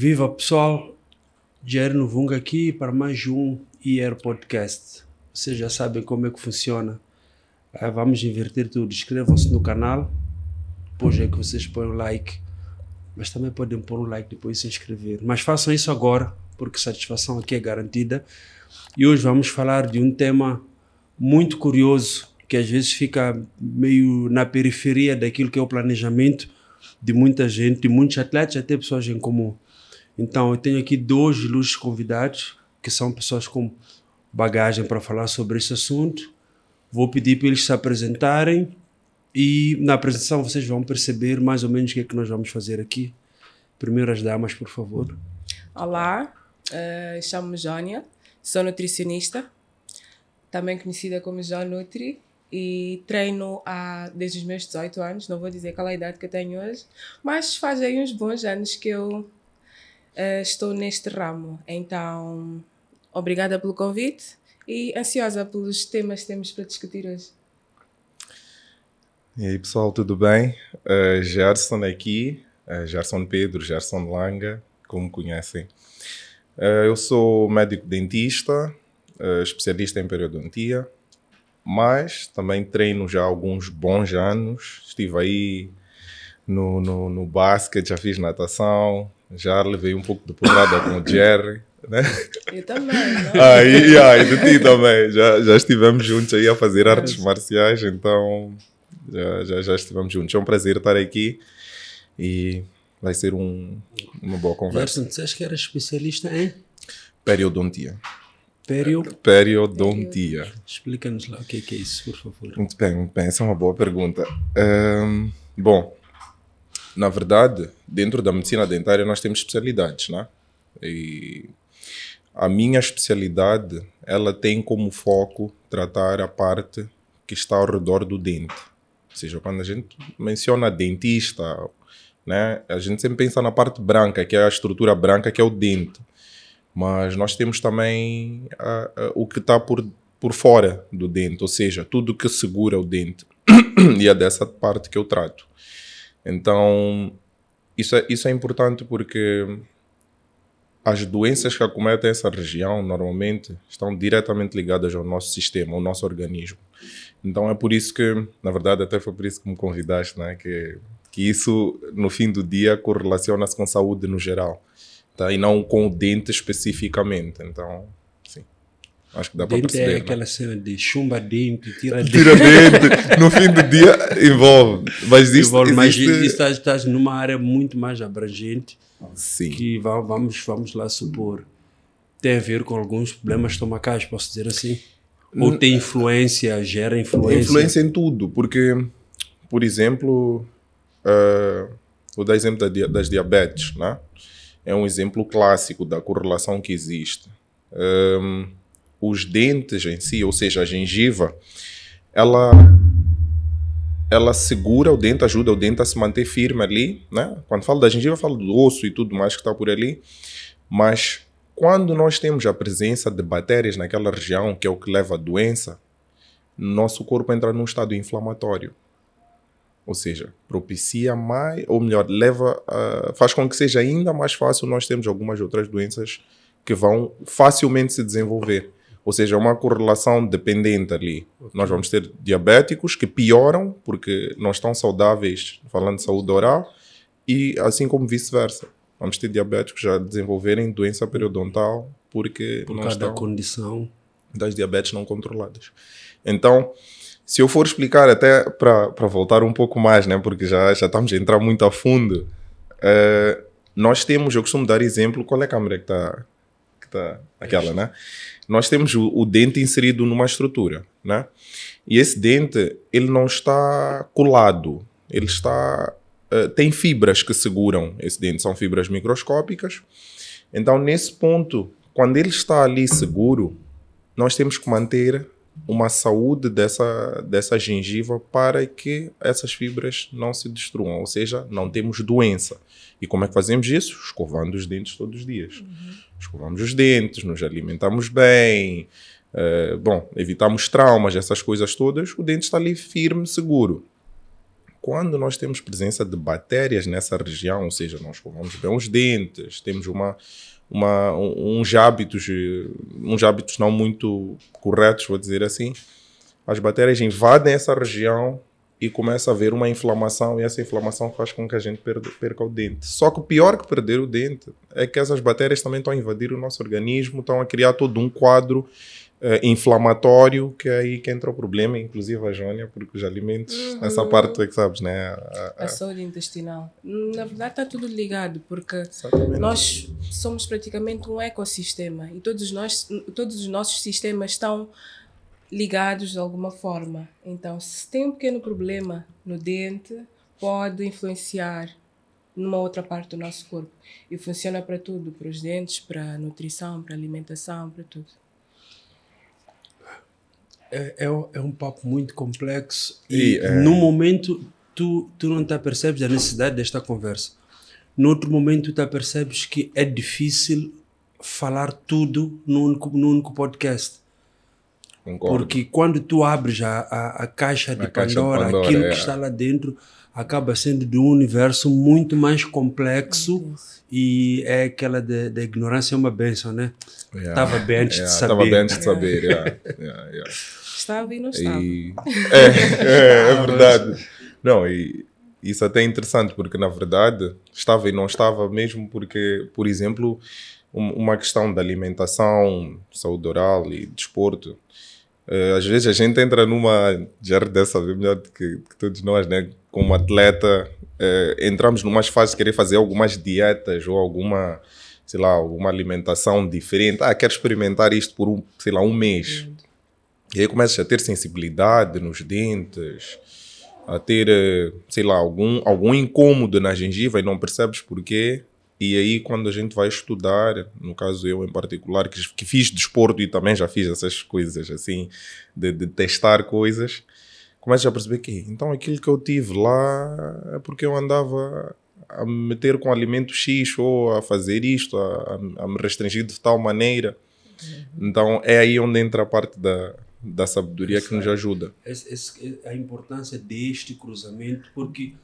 Viva pessoal, Jair Novunga aqui para mais um IR Podcast. Vocês já sabem como é que funciona. Vamos inverter tudo. Inscrevam-se no canal, depois é que vocês põem o like, mas também podem pôr um like depois de se inscrever. Mas façam isso agora, porque satisfação aqui é garantida. E hoje vamos falar de um tema muito curioso, que às vezes fica meio na periferia daquilo que é o planejamento de muita gente, de muitos atletas, até pessoas em comum. Então, eu tenho aqui dois ilustres convidados, que são pessoas com bagagem para falar sobre esse assunto. Vou pedir para eles se apresentarem e na apresentação vocês vão perceber mais ou menos o que é que nós vamos fazer aqui. Primeiro as damas, por favor. Olá, chamo-me Jónia, sou nutricionista, também conhecida como Jó Nutri, e treino desde os meus 18 anos, não vou dizer qual é a idade que eu tenho hoje, mas faz aí uns bons anos que eu estou neste ramo. Então, obrigada pelo convite e ansiosa pelos temas que temos para discutir hoje. E aí pessoal, tudo bem? Gerson aqui, Gerson Pedro, Gerson Langa, como conhecem. Eu sou médico dentista, especialista em periodontia, mas também treino já há alguns bons anos. Estive aí no basquete, já fiz natação, já levei um pouco de porrada com o Jerry, né? Eu também, não? E de ti também. Já estivemos juntos aí a fazer artes marciais, então já estivemos juntos. É um prazer estar aqui e vai ser uma boa conversa. Gerson, disseste que era especialista em? Periodontia. Periodontia. Explica-nos lá o que é isso, por favor. Muito bem. Essa é uma boa pergunta. Bom, na verdade, dentro da medicina dentária nós temos especialidades, né? E a minha especialidade, ela tem como foco tratar a parte que está ao redor do dente. Ou seja, quando a gente menciona dentista, né, a gente sempre pensa na parte branca, que é a estrutura branca, que é o dente. Mas nós temos também o que está por fora do dente, ou seja, tudo que segura o dente. E é dessa parte que eu trato. Então, isso é importante porque as doenças que acometem essa região, normalmente, estão diretamente ligadas ao nosso sistema, ao nosso organismo. Então, é por isso que, na verdade, até foi por isso que me convidaste, né? Que isso, no fim do dia, correlaciona-se com saúde no geral. Tá? E não com o dente especificamente. Então, sim. Acho que dá para perceber. É aquela cena de chumba dente, tira dente. Tira dente. No fim do dia, envolve. Mas estás numa área muito mais abrangente. Sim. Que vamos lá supor, tem a ver com alguns problemas estomacais, posso dizer assim? Ou tem influência, gera influência? Influência em tudo, porque, por exemplo, vou dar exemplo das diabetes, né? É um exemplo clássico da correlação que existe. Os dentes em si, ou seja, a gengiva, ela segura o dente, ajuda o dente a se manter firme ali, né? Quando falo da gengiva, falo do osso e tudo mais que está por ali. Mas quando nós temos a presença de bactérias naquela região, que é o que leva à doença, nosso corpo entra num estado inflamatório. Ou seja, propicia mais, ou melhor, faz com que seja ainda mais fácil nós termos algumas outras doenças que vão facilmente se desenvolver. Ou seja, é uma correlação dependente ali. Okay. Nós vamos ter diabéticos que pioram porque não estão saudáveis, falando de saúde oral, e assim como vice-versa. Vamos ter diabéticos já desenvolverem doença periodontal por causa da condição das diabetes não controladas. Então, se eu for explicar até para voltar um pouco mais, né, porque já estamos a entrar muito a fundo, nós temos, eu costumo dar exemplo, qual é a câmera que está aquela, né? Nós temos o dente inserido numa estrutura, né? E esse dente, ele não está colado, ele está... tem fibras que seguram esse dente, são fibras microscópicas. Então, nesse ponto, quando ele está ali seguro, nós temos que manter uma saúde dessa gengiva para que essas fibras não se destruam, ou seja, não temos doença. E como é que fazemos isso? Escovando os dentes todos os dias. Escovamos os dentes, nos alimentamos bem, evitamos traumas, essas coisas todas, o dente está ali firme, seguro. quando nós temos presença de bactérias nessa região, ou seja, nós escovamos bem os dentes, temos uns hábitos não muito corretos, vou dizer assim, as bactérias invadem essa região e começa a haver uma inflamação, e essa inflamação faz com que a gente perca o dente. Só que o pior que perder o dente é que essas bactérias também estão a invadir o nosso organismo, estão a criar todo um quadro inflamatório, que é aí que entra o problema, inclusive a Jónia, porque os alimentos, essa parte tu é que sabes, né? A saúde intestinal. Na verdade está tudo ligado, porque Exatamente. nós somos praticamente um ecossistema e todos os nossos sistemas estão ligados de alguma forma. Então, se tem um pequeno problema no dente, pode influenciar numa outra parte do nosso corpo. E funciona para tudo, para os dentes, para a nutrição, para a alimentação, para tudo. É um papo muito complexo e no momento tu não te apercebes da necessidade desta conversa. No outro momento tu te apercebes que é difícil falar tudo num único podcast. Concordo. Porque quando tu abres a caixa de Pandora, aquilo que está lá dentro acaba sendo de um universo muito mais complexo e é aquela da ignorância é uma bênção, né? Estava bem antes de saber. Estava bem antes de saber, Estava e não estava. É verdade. Não, e isso até é interessante, porque na verdade estava e não estava mesmo porque, por exemplo, uma questão da alimentação, saúde oral e desporto, às vezes a gente entra numa, já deve saber melhor do que todos nós, né? Como atleta, entramos numas fases de querer fazer algumas dietas ou alguma alimentação diferente. Quero experimentar isto por um mês. E aí começas a ter sensibilidade nos dentes, a ter, algum incômodo na gengiva e não percebes porquê. E aí quando a gente vai estudar, no caso eu em particular, que fiz desporto e também já fiz essas coisas assim, de testar coisas, começas a perceber que então aquilo que eu tive lá é porque eu andava a me meter com alimento X ou a fazer isto, a me restringir de tal maneira. Então é aí onde entra a parte da sabedoria que nos ajuda. A importância deste cruzamento, porque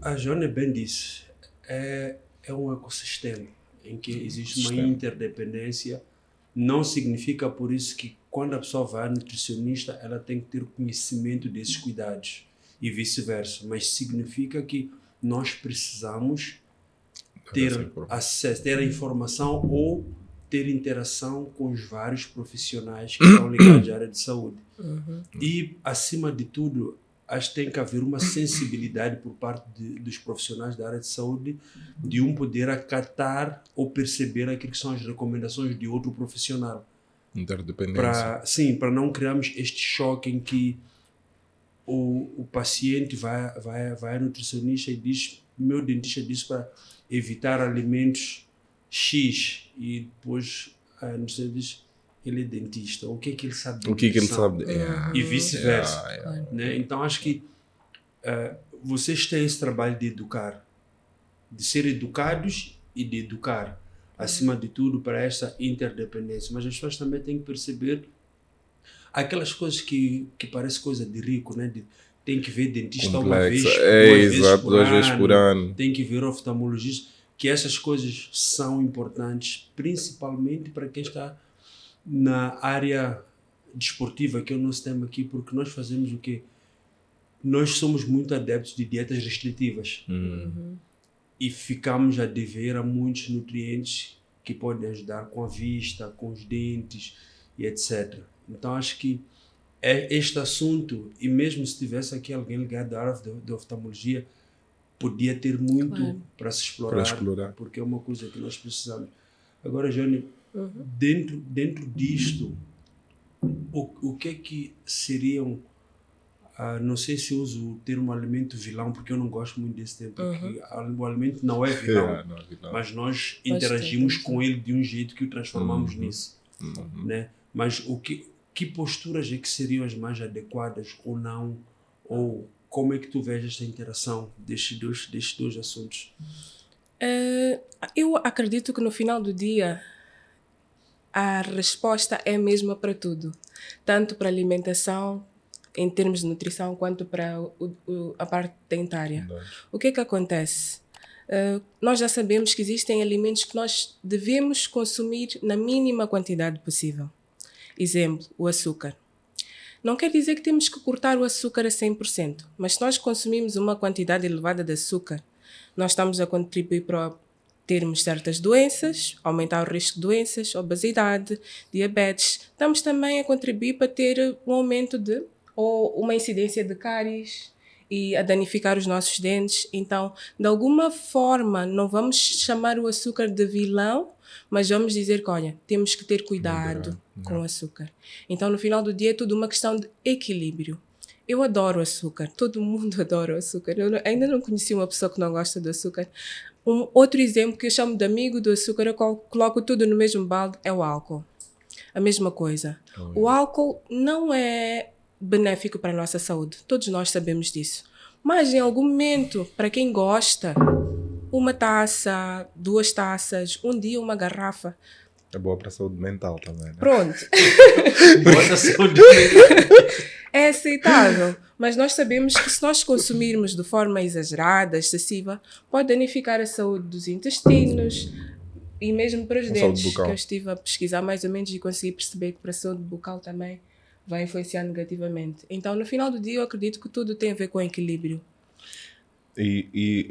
a Jónia bem disse, é um ecossistema em que existe uma interdependência. Não significa por isso que quando a pessoa vai ao nutricionista ela tem que ter conhecimento desses cuidados e vice-versa, mas significa que nós precisamos ter acesso, ter a informação ou ter interação com os vários profissionais que estão ligados à área de saúde. E, acima de tudo, acho que tem que haver uma sensibilidade por parte dos profissionais da área de saúde de poder acatar ou perceber aquilo que são as recomendações de outro profissional. Interdependência. Para não criarmos este choque em que o paciente vai ao nutricionista e diz, meu dentista disse para evitar alimentos X, e depois a nutricionista diz, ele é dentista, o que é que ele sabe de nutrição? O que ele sabe? E vice-versa. Né? Então acho que vocês têm esse trabalho de educar, de ser educados e de educar, acima de tudo, para essa interdependência. Mas as pessoas também têm que perceber aquelas coisas que parece coisa de rico, né? Tem que ver dentista complexo. duas vezes por ano. Tem que ver oftalmologista, que essas coisas são importantes, principalmente para quem está na área desportiva, que é o nosso tema aqui, porque nós fazemos o quê? Nós somos muito adeptos de dietas restritivas e ficamos a dever a muitos nutrientes que podem ajudar com a vista, com os dentes e etc. Então acho que este assunto, e mesmo se tivesse aqui alguém ligado à área de oftalmologia, podia ter muito para se explorar, porque é uma coisa que nós precisamos. Agora, Johnny, dentro disto, o que é que seriam, não sei se eu uso o termo alimento vilão, porque eu não gosto muito desse termo, porque o alimento não é vilão, mas nós interagimos com ele de um jeito que o transformamos nisso. Né? Mas que posturas é que seriam as mais adequadas ou não? Ou como é que tu vês esta interação destes dois assuntos? Eu acredito que no final do dia a resposta é a mesma para tudo. Tanto para alimentação, em termos de nutrição, quanto para a parte dentária. O que é que acontece? Nós já sabemos que existem alimentos que nós devemos consumir na mínima quantidade possível. Exemplo, o açúcar. Não quer dizer que temos que cortar o açúcar a 100%, mas se nós consumimos uma quantidade elevada de açúcar, nós estamos a contribuir para termos certas doenças, aumentar o risco de doenças, obesidade, diabetes. Estamos também a contribuir para ter um aumento ou uma incidência de cáries e a danificar os nossos dentes. Então, de alguma forma, não vamos chamar o açúcar de vilão, mas vamos dizer que, olha, temos que ter cuidado com o açúcar. Então, no final do dia, é tudo uma questão de equilíbrio. Eu adoro açúcar, todo mundo adora o açúcar. Eu ainda não conheci uma pessoa que não gosta do açúcar. Um outro exemplo que eu chamo de amigo do açúcar, eu coloco tudo no mesmo balde, é o álcool. A mesma coisa. O álcool não é benéfico para a nossa saúde, todos nós sabemos disso. Mas em algum momento, para quem gosta, uma taça, 2 taças, um dia uma garrafa. É boa para a saúde mental também, né? Pronto. Boa saúde mental. É aceitável, mas nós sabemos que se nós consumirmos de forma exagerada, excessiva, pode danificar a saúde dos intestinos e mesmo para os dentes, que eu estive a pesquisar mais ou menos e consegui perceber que para a saúde bucal também vai influenciar negativamente. Então, no final do dia, eu acredito que tudo tem a ver com equilíbrio. E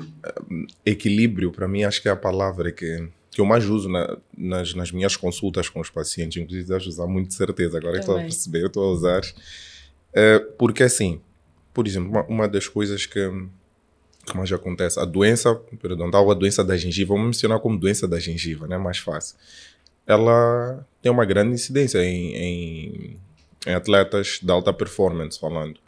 equilíbrio, para mim, acho que é a palavra que eu mais uso nas minhas consultas com os pacientes, inclusive devo usar muito de certeza, agora que estou a perceber, eu estou a usar. Porque assim, por exemplo, uma das coisas que mais acontece, a doença periodontal, a doença da gengiva, vamos mencionar como doença da gengiva, né? Mais fácil. Ela tem uma grande incidência em atletas de alta performance, falando.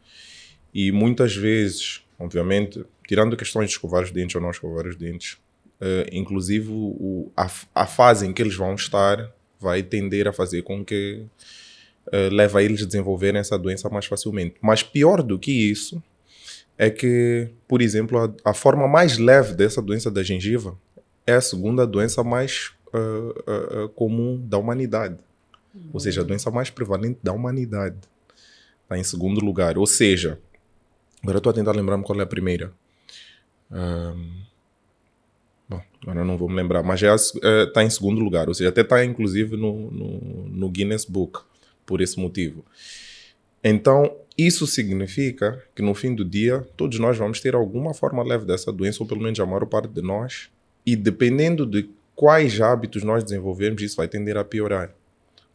E muitas vezes, obviamente, tirando questões de escovar os dentes ou não escovar os dentes, inclusive a fase em que eles vão estar vai tender a fazer com que leva a eles a desenvolverem essa doença mais facilmente. Mas pior do que isso é que, por exemplo, a forma mais leve dessa doença da gengiva é a segunda doença mais comum da humanidade. Ou seja, a doença mais prevalente da humanidade. Está em segundo lugar. Ou seja, agora estou a tentar lembrar-me qual é a primeira. Bom, agora não vou me lembrar, mas está em segundo lugar. Ou seja, até está inclusive no Guinness Book. Por esse motivo. Então, isso significa que no fim do dia, todos nós vamos ter alguma forma leve dessa doença, ou pelo menos a maior parte de nós, e dependendo de quais hábitos nós desenvolvermos, isso vai tender a piorar.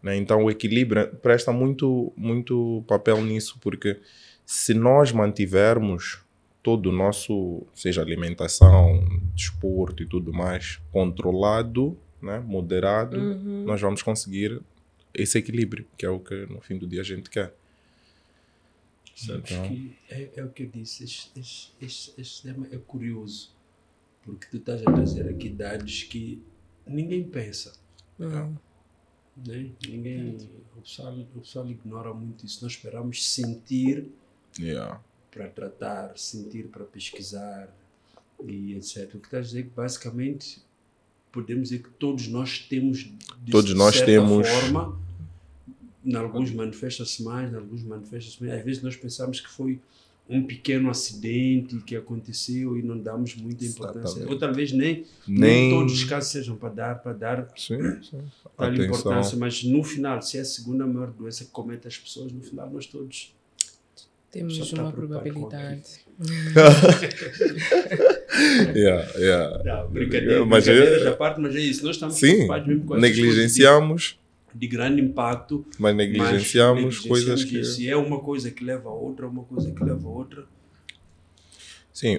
Né? Então, o equilíbrio presta muito, muito papel nisso, porque se nós mantivermos todo o nosso, seja alimentação, desporto e tudo mais, controlado, né, moderado, nós vamos conseguir esse equilíbrio, que é o que no fim do dia a gente quer. Sabes que é o que eu disse, este tema é curioso, porque tu estás a trazer aqui dados que ninguém pensa. Né? O pessoal ignora muito isso. Nós esperamos sentir para tratar, sentir para pesquisar e etc. O que estás a dizer é que basicamente podemos dizer que todos nós temos forma. Em alguns manifesta-se mais, em alguns manifesta-se menos. Às vezes nós pensamos que foi um pequeno acidente que aconteceu e não damos muita importância. Ou talvez nem todos os casos sejam para dar tal importância, mas no final, se é a segunda maior doença que comete as pessoas, no final nós todos temos uma probabilidade. Brincadeiras à parte, mas é isso. Nós estamos preocupados mesmo com negligenciamos de grande impacto, mas negligenciamos coisas que... Se é uma coisa que leva a outra, uma coisa que leva a outra. Sim,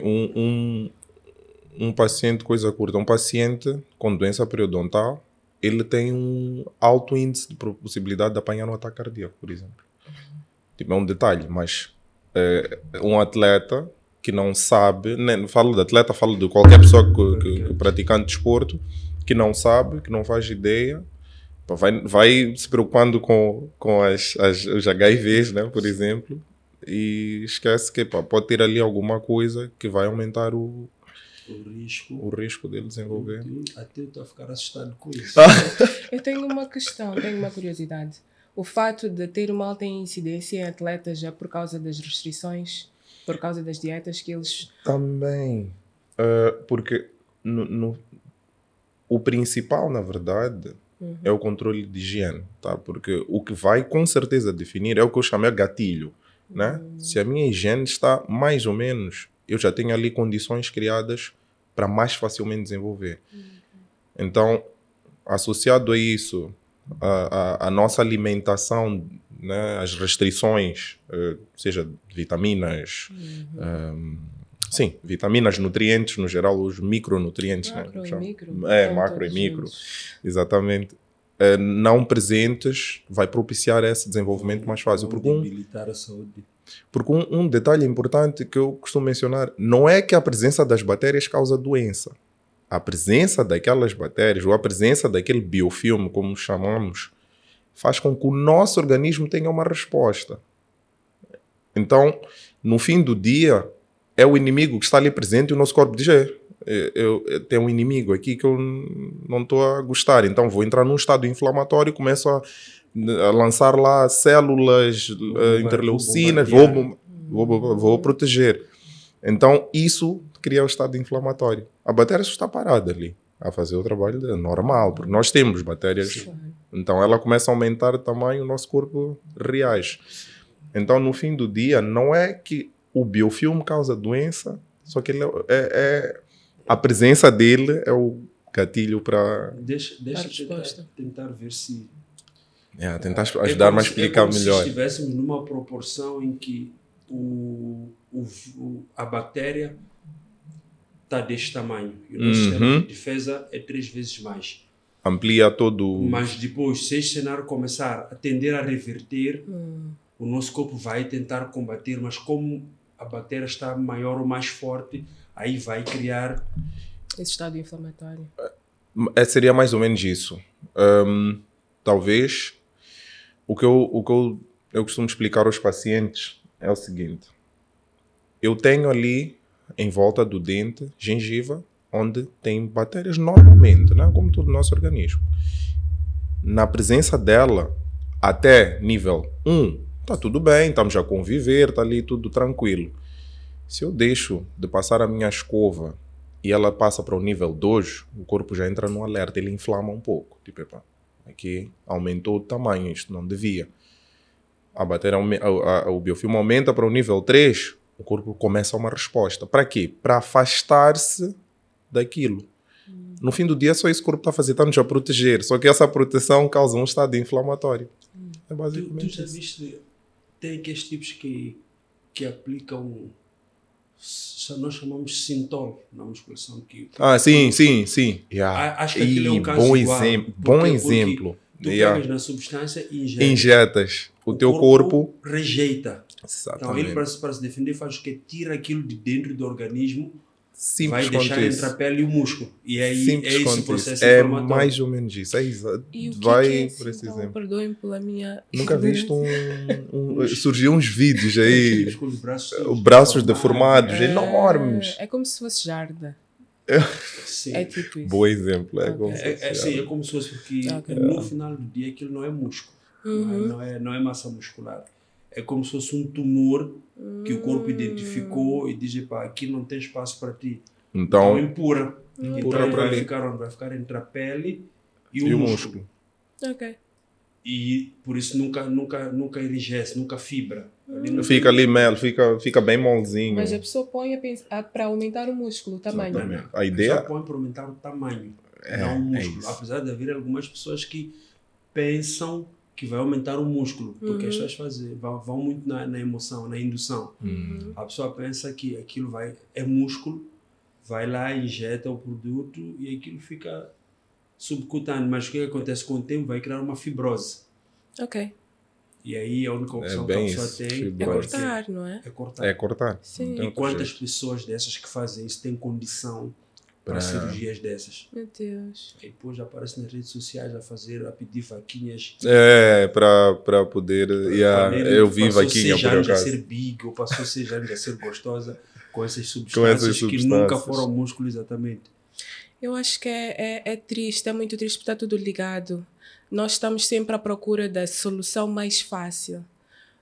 um paciente, coisa curta, um paciente com doença periodontal, ele tem um alto índice de possibilidade de apanhar um ataque cardíaco, por exemplo. Tipo, é um detalhe, mas um atleta que não sabe, nem falo de atleta, falo de qualquer pessoa que praticante de desporto, que não sabe, que não faz ideia, vai se preocupando com os HIVs, né, por exemplo, e esquece que pode ter ali alguma coisa que vai aumentar o risco dele desenvolver. Até eu estou a ficar assustado com isso. Eu tenho uma questão, tenho uma curiosidade. o fato de ter uma alta incidência em atletas é por causa das restrições, por causa das dietas que eles... Também. Porque o principal, na verdade, é o controle de higiene, tá? Porque o que vai com certeza definir é o que eu chamei gatilho, né? Se a minha higiene está mais ou menos, eu já tenho ali condições criadas para mais facilmente desenvolver. Então, associado a isso, a nossa alimentação, né, as restrições, seja vitaminas, sim, vitaminas, nutrientes no geral, os micronutrientes, Macro né? e micro. Macro e Todos micro, juntos. exatamente. Não presentes vai propiciar esse desenvolvimento mais fácil. Vão Porque debilitar a saúde. porque um detalhe importante que eu costumo mencionar, não é que a presença das bactérias causa doença. A presença daquelas bactérias, ou a presença daquele biofilme, como chamamos, faz com que o nosso organismo tenha uma resposta. Então, no fim do dia, é o inimigo que está ali presente e o nosso corpo diz, eu tenho um inimigo aqui que eu não estou a gostar, então vou entrar num estado inflamatório, começo a lançar lá células, interleucinas, vou proteger. Então, isso cria o estado inflamatório. A bactéria só está parada ali, a fazer o trabalho dela, normal, porque nós temos bactérias. Sim. Então, ela começa a aumentar o tamanho, o nosso corpo reage. Então, no fim do dia, não é que o biofilme causa doença, só que ele a presença dele é o gatilho para... Deixa resposta. tentar ver se... tentar ajudar-me a explicar como melhor. se estivéssemos numa proporção em que a bactéria está deste tamanho e o nosso sistema de defesa é 3 vezes mais. Amplia todo... Mas depois, se este cenário começar a tender a reverter, o nosso corpo vai tentar combater, mas como a bactéria está maior ou mais forte, aí vai criar... Esse estado inflamatório. Seria mais ou menos isso. Talvez o que eu costumo explicar aos pacientes é o seguinte. Eu tenho ali em volta do dente gengiva, onde tem bactérias normalmente, né? Como todo o nosso organismo. Na presença dela, até nível 1, está tudo bem, estamos a conviver, está ali tudo tranquilo. Se eu deixo de passar a minha escova e ela passa para o nível 2, o corpo já entra no alerta, ele inflama um pouco. Tipo, aqui aumentou o tamanho, isto não devia. A bactéria, o biofilme aumenta para o nível 3, o corpo começa uma resposta. Para quê? Para afastar-se daquilo. No fim do dia, só isso que o corpo está a fazer, está-nos a proteger. Só que essa proteção causa um estado inflamatório. É basicamente tu já isso. viste, tem aqueles tipos que aplicam, nós chamamos Sintol na musculação. Sim. Acho que aquilo é um caso bom igual. Bom exemplo. Tu pegas na substância e injetas. O teu corpo rejeita. Exatamente. Então ele, para se defender, faz o que? Tira aquilo de dentro do organismo, simples vai deixar entre a pele e o músculo. E aí simples é esse o processo é inflamatório. mais ou menos isso. E o que vai é por esse então, exemplo. perdoem pela minha... Nunca viste surgiu uns vídeos aí, Com os braços deformados, enormes. É como se fosse jarda. Sim. É tipo isso. Bom exemplo. Sim, é como se fosse, porque no final do dia aquilo não é músculo, não é massa muscular. É como se fosse um tumor que o corpo identificou e diz, pá, aqui não tem espaço para ti. Então empurra. Então vai ficar entre a pele e o músculo. Ok. E por isso nunca enrijece, nunca fibra. Fica ali mel, fica bem molzinho. Mas a pessoa põe para aumentar o músculo, o tamanho. Exatamente. A ideia... Só põe para aumentar o tamanho, não o músculo. Apesar de haver algumas pessoas que pensam que vai aumentar o músculo, porque as pessoas vão muito na emoção, na indução. A pessoa pensa que aquilo é músculo, vai lá, injeta o produto e aquilo fica subcutâneo. Mas o que acontece com o tempo? Vai criar uma fibrose. Ok. E aí a única opção que a pessoa tem é cortar, não é? É cortar. Sim. E quantas pessoas dessas que fazem isso têm condição para cirurgias dessas? Meu Deus. E depois aparece nas redes sociais a pedir vaquinhas. Para poder... eu vi vaquinha por acaso. Passou 6 anos a ser big ou passou 6 anos a ser gostosa com essas substâncias que nunca foram músculo exatamente. Eu acho que é triste, é muito triste porque está tudo ligado. Nós estamos sempre à procura da solução mais fácil.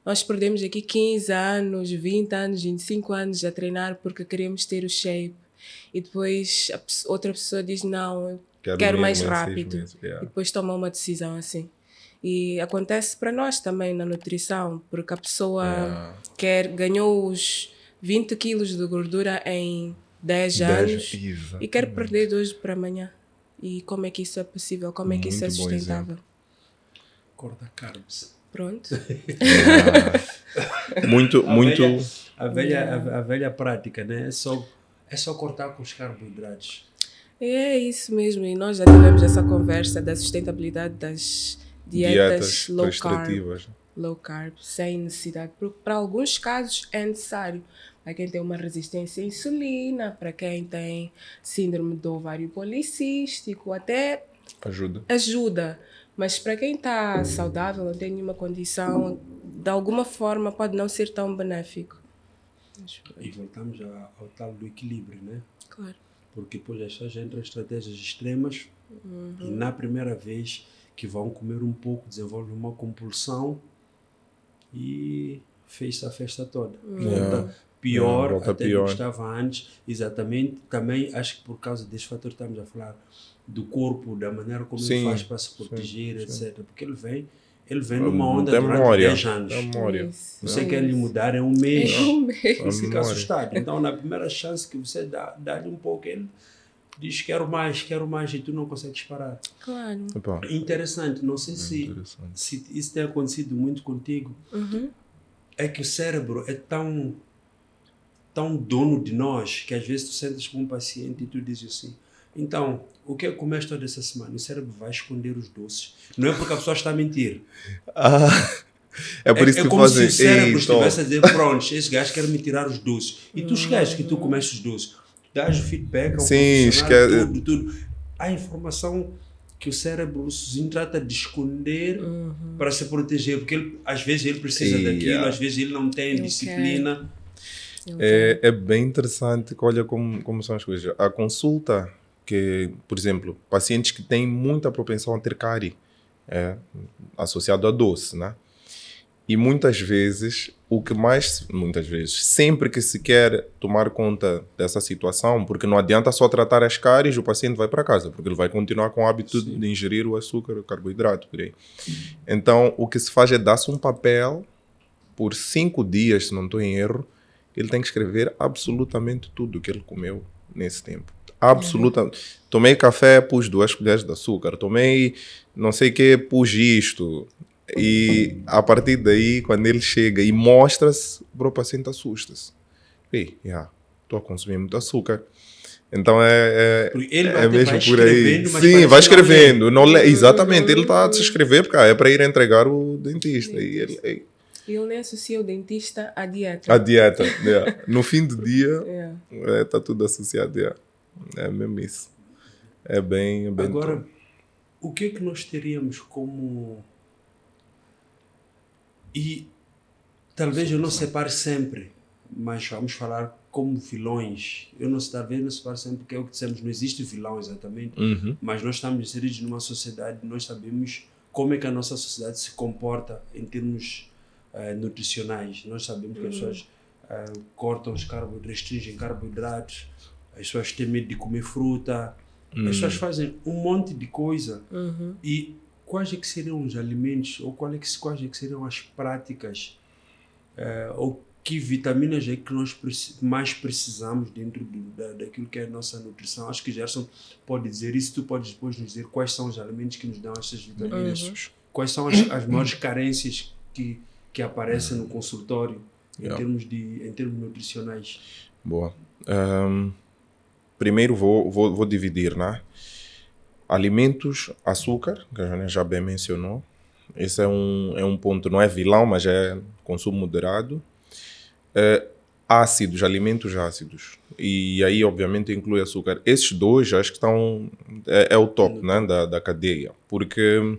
Nós perdemos aqui 15 anos, 20 anos, 25 anos a treinar porque queremos ter o shape. E depois outra pessoa diz, não, eu quero mais mesmo em 6 rápido. meses, yeah. E depois toma uma decisão assim. E acontece para nós também na nutrição, porque a pessoa ganhou os 20 quilos de gordura em 10 anos e quer perder de hoje para amanhã. E como é que isso é possível? Como é que isso é Muito bom sustentável? Corta carbs. Pronto. Muito. A velha prática, né? É só cortar com os carboidratos. É isso mesmo. E nós já tivemos essa conversa da sustentabilidade das dietas low carb, sem necessidade. Porque para alguns casos é necessário. Para quem tem uma resistência à insulina, para quem tem síndrome do ovário policístico, até ajuda. Mas para quem está saudável, não tem nenhuma condição, de alguma forma pode não ser tão benéfico. E voltamos ao tal do equilíbrio, né? Claro. Porque depois as pessoas entram em estratégias extremas e na primeira vez que vão comer um pouco, desenvolvem uma compulsão e fez a festa toda. Volta pior volta até pior do que estava antes. Exatamente. Também acho que por causa desse fator estamos a falar do corpo, da maneira como ele faz para se proteger, etc. Porque ele vem numa onda durante 10 anos. Você quer lhe mudar em um mês. Você fica assustado. Então, na primeira chance que você dá-lhe um pouco, ele diz quero mais, e tu não consegues parar. Claro. Interessante. Não sei se isso tem acontecido muito contigo. É que o cérebro é tão dono de nós que às vezes tu sentas com um paciente e tu dizes assim, então, o que é que comeste toda essa semana? O cérebro vai esconder os doces. Não é porque a pessoa está a mentir. É por isso que como fazem... se o cérebro estivesse a dizer, pronto, esse gajo quer me tirar os doces. E tu esqueces que tu comeste os doces. Tu dás o feedback ao profissional, tudo. Há informação que o cérebro trata de esconder para se proteger, porque ele, às vezes ele precisa daquilo, às vezes ele não tem disciplina. É bem interessante, olha como são as coisas. A consulta que, por exemplo, pacientes que têm muita propensão a ter cárie, associado a doce, né? E muitas vezes, sempre que se quer tomar conta dessa situação, porque não adianta só tratar as cáries, o paciente vai para casa, porque ele vai continuar com o hábito de ingerir o açúcar, o carboidrato, por aí. Então, o que se faz é dar-se um papel por 5 dias, se não estou em erro, ele tem que escrever absolutamente tudo que ele comeu nesse tempo. Absolutamente. Tomei café, pus 2 colheres de açúcar. Tomei não sei o que, pus isto. E a partir daí, quando ele chega e mostra-se, o paciente assusta-se. Estou a consumir muito açúcar. Então é mesmo por aí. Sim, vai escrevendo. Exatamente, ele está a se escrever porque é para ir entregar o dentista. E ele nem associa o dentista à dieta. A dieta, no fim do dia, está tudo associado. É mesmo isso. É bem Agora, o que é que nós teríamos como... E talvez eu não separe sempre, mas vamos falar como vilões. Talvez não separe sempre, porque é o que dissemos, não existe vilão exatamente, mas nós estamos inseridos numa sociedade, nós sabemos como é que a nossa sociedade se comporta em termos nutricionais. Nós sabemos que as pessoas cortam os carboidratos, restringem carboidratos, as pessoas têm medo de comer fruta, as pessoas fazem um monte de coisa. E quais é que seriam os alimentos, ou quais é que seriam as práticas, ou que vitaminas é que nós mais precisamos dentro daquilo que é a nossa nutrição? Acho que Gerson pode dizer isso, tu podes depois nos dizer quais são os alimentos que nos dão essas vitaminas, quais são as maiores carências que aparecem no consultório em termos nutricionais. Boa. Primeiro vou dividir, né? Alimentos, açúcar, que a Jânia já bem mencionou. Esse é um ponto, não é vilão, mas é consumo moderado. Ácidos, alimentos ácidos. E aí, obviamente, inclui açúcar. Esses dois, acho que estão... É o top, né, da cadeia. Porque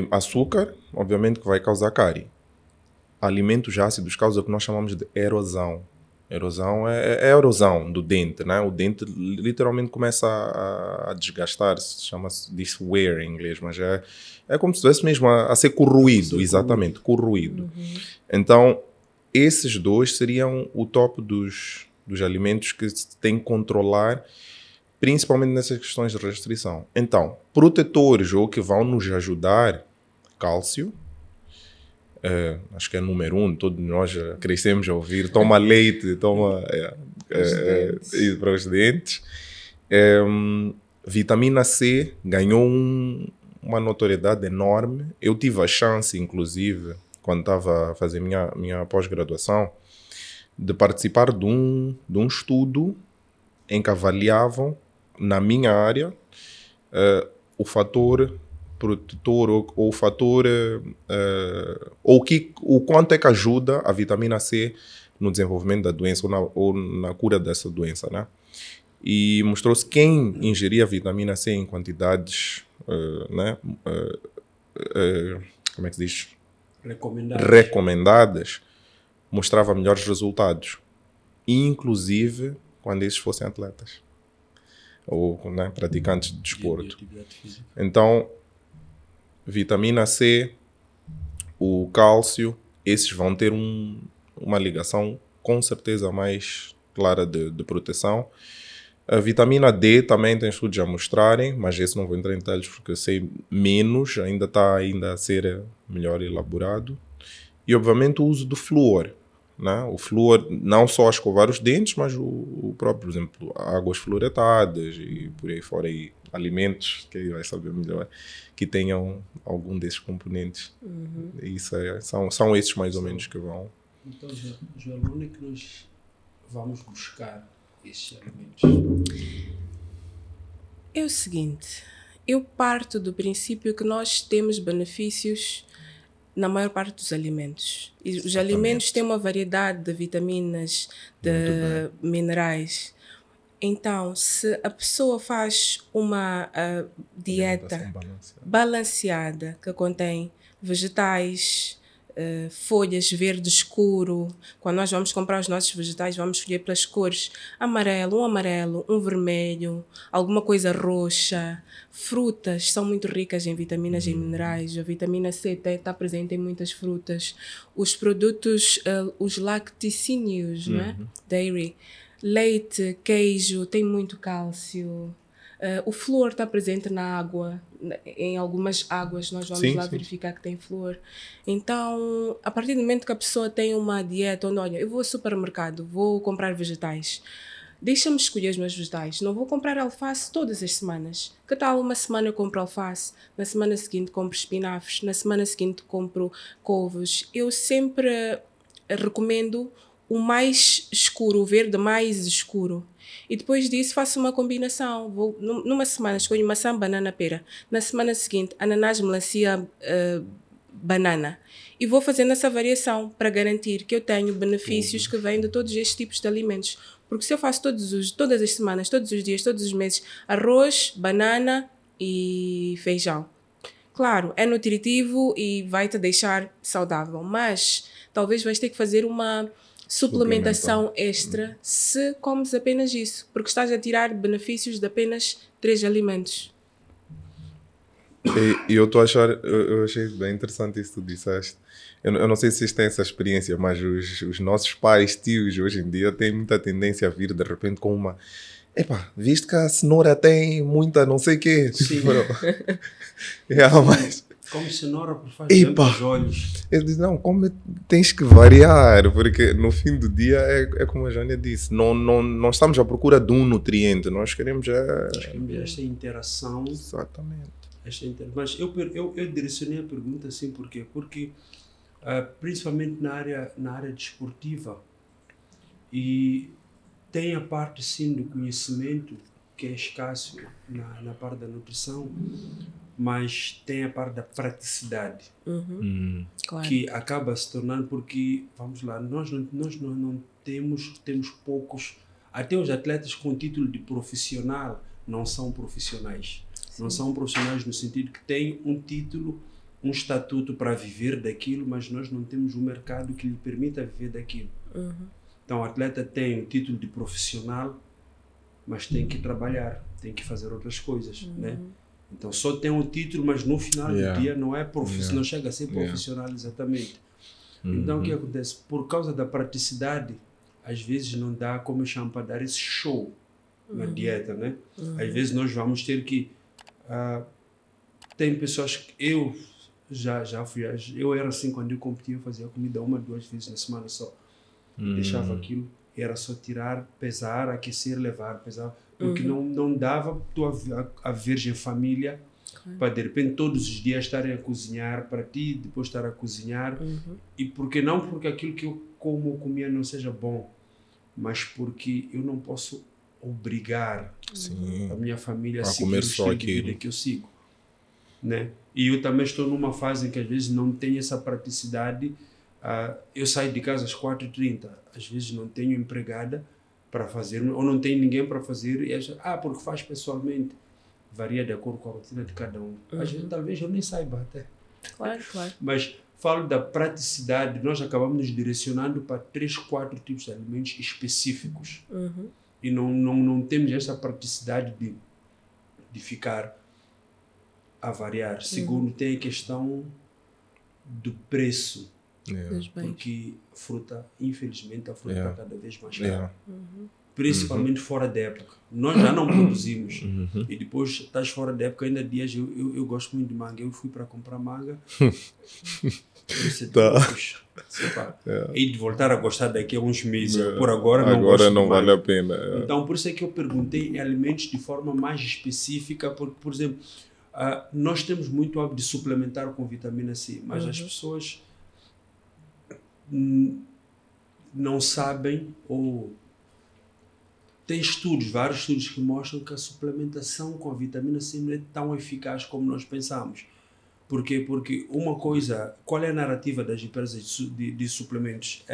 açúcar, obviamente, que vai causar cárie. Alimentos ácidos causam o que nós chamamos de erosão. Erosão é a erosão do dente, né? O dente literalmente começa a desgastar-se, diz wear em inglês, mas é como se estivesse mesmo a ser corroído, exatamente, corroído. Então, esses dois seriam o top dos alimentos que se tem que controlar, principalmente nessas questões de restrição. Então, protetores ou que vão nos ajudar, cálcio, acho que é número 1, todos nós já crescemos a ouvir, toma leite, toma para os dentes. Vitamina C ganhou uma notoriedade enorme. Eu tive a chance, inclusive, quando estava a fazer minha pós-graduação, de participar de um estudo em que avaliavam, na minha área, o fator protetor ou o fator o quanto é que ajuda a vitamina C no desenvolvimento da doença ou na cura dessa doença, né? E mostrou-se que quem ingeria vitamina C em quantidades né? Como é que se diz? Recomendadas, mostrava melhores resultados, inclusive quando esses fossem atletas ou, né, praticantes de desporto. Então, vitamina C, o cálcio, esses vão ter uma ligação com certeza mais clara de proteção. A vitamina D também tem estudos a mostrarem, mas esse não vou entrar em detalhes porque eu sei menos, ainda está a ser melhor elaborado. E obviamente o uso do flúor, né? O flúor, não só a escovar os dentes, mas o próprio, por exemplo, águas fluoretadas e por aí fora, e alimentos, que aí vai saber melhor, que tenham algum desses componentes. Isso são esses mais ou menos que vão. Então, Joel, onde é que nós vamos buscar esses alimentos? É o seguinte, eu parto do princípio que nós temos benefícios na maior parte dos alimentos. E os alimentos têm uma variedade de vitaminas, de minerais. Então, se a pessoa faz uma dieta balanceada, que contém vegetais, folhas verde escuro, quando nós vamos comprar os nossos vegetais, vamos escolher pelas cores amarelo, um vermelho, alguma coisa roxa. Frutas são muito ricas em vitaminas e minerais. A vitamina C está presente em muitas frutas. Os produtos, os lacticínios, não é? Dairy, leite, queijo, tem muito cálcio. O flúor está presente na água. Em algumas águas nós vamos lá verificar que tem flúor. Então, a partir do momento que a pessoa tem uma dieta onde, olha, eu vou ao supermercado, vou comprar vegetais, deixa-me escolher os meus vegetais. Não vou comprar alface todas as semanas. Que tal uma semana eu compro alface, na semana seguinte compro espinafres, na semana seguinte compro couves. Eu sempre recomendo o mais escuro, o verde mais escuro. E depois disso faço uma combinação. Vou, numa semana escolho maçã, banana, pera. Na semana seguinte, ananás, melancia, banana. E vou fazendo essa variação para garantir que eu tenho benefícios que vêm de todos estes tipos de alimentos. Porque se eu faço todas as semanas, todos os dias, todos os meses, arroz, banana e feijão. Claro, é nutritivo e vai te deixar saudável, mas talvez vais ter que fazer uma suplementação extra se comes apenas isso, porque estás a tirar benefícios de apenas 3 alimentos. E eu achei bem interessante isso que tu disseste. Eu não sei se vocês têm essa experiência, mas os nossos pais, tios, hoje em dia, têm muita tendência a vir de repente com uma... Epá, visto que a cenoura tem muita não sei o quê. Sim. Mas... Come cenoura por faz bem para os olhos. Eu disse, não, tens que variar, porque no fim do dia é como a Jânia disse, não estamos à procura de um nutriente, nós queremos esta interação. Exatamente. Mas eu direcionei a pergunta assim, por quê? Porque principalmente na área desportiva, e tem a parte sim do conhecimento que é escasso na parte da nutrição, mas tem a parte da praticidade, Claro. que acaba se tornando, porque, vamos lá, nós não temos poucos, até os atletas com título de profissional não são profissionais. Sim. Não são profissionais no sentido que têm um título, um estatuto para viver daquilo, mas nós não temos um mercado que lhe permita viver daquilo. Então, Então o atleta tem o título de profissional, mas tem que trabalhar, tem que fazer outras coisas, né? Então só tem um título, mas no final do dia não é profissional, não chega a ser profissional exatamente. Então o que acontece? Por causa da praticidade, às vezes não dá, como eu chamo, para dar esse show na dieta, né? Às vezes nós vamos ter que... tem pessoas que eu já fui... Eu era assim, quando eu competia, eu fazia comida 1 ou 2 vezes na semana só. Deixava aquilo, era só tirar, pesar, aquecer, levar, pesar. Porque não dava a virgem família para de repente todos os dias estarem a cozinhar para ti, depois estar a cozinhar. E porque não porque aquilo que eu como ou comia não seja bom, mas porque eu não posso obrigar a minha família a seguir o estilo de vida que eu sigo, né? E eu também estou numa fase em que às vezes não tenho essa praticidade. Eu saio de casa às 4h30, às vezes não tenho empregada para fazer, ou não tenho ninguém para fazer, e porque faz pessoalmente. Varia de acordo com a rotina de cada um. Às vezes talvez eu nem saiba até. Claro. Mas falo da praticidade, nós acabamos nos direcionando para 3, 4 tipos de alimentos específicos. E não temos essa praticidade de ficar a variar. Segundo, tem a questão do preço. Porque fruta, infelizmente, a fruta está cada vez mais cara. Principalmente fora da época. Nós já não produzimos. E depois estás fora da época, ainda dias eu gosto muito de manga. Eu fui para comprar manga. E de voltar a gostar daqui a uns meses. Por agora não gosto. Agora não vale a pena. Então por isso é que eu perguntei em alimentos de forma mais específica, porque, por exemplo, nós temos muito hábito de suplementar com vitamina C, mas as pessoas não sabem, ou tem vários estudos que mostram que a suplementação com a vitamina C não é tão eficaz como nós pensamos. Por quê? Porque uma coisa, qual é a narrativa das empresas de suplementos?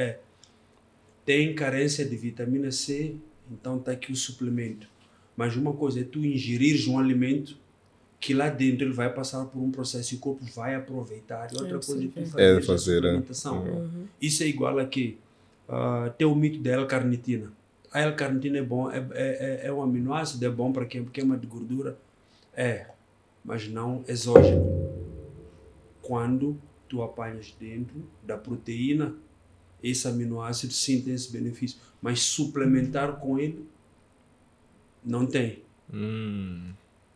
Tem carência de vitamina C, então está aqui o suplemento. Mas uma coisa é tu ingerires um alimento que lá dentro ele vai passar por um processo e o corpo vai aproveitar. E outra coisa é tu fazer a suplementação. Isso é igual a que tem o mito da L-carnitina. A L-carnitina é bom, é um aminoácido, é bom para queima de gordura. Mas não exógeno. Quando tu apanhas dentro da proteína, esse aminoácido sim tem esse benefício. Mas suplementar com ele, não tem.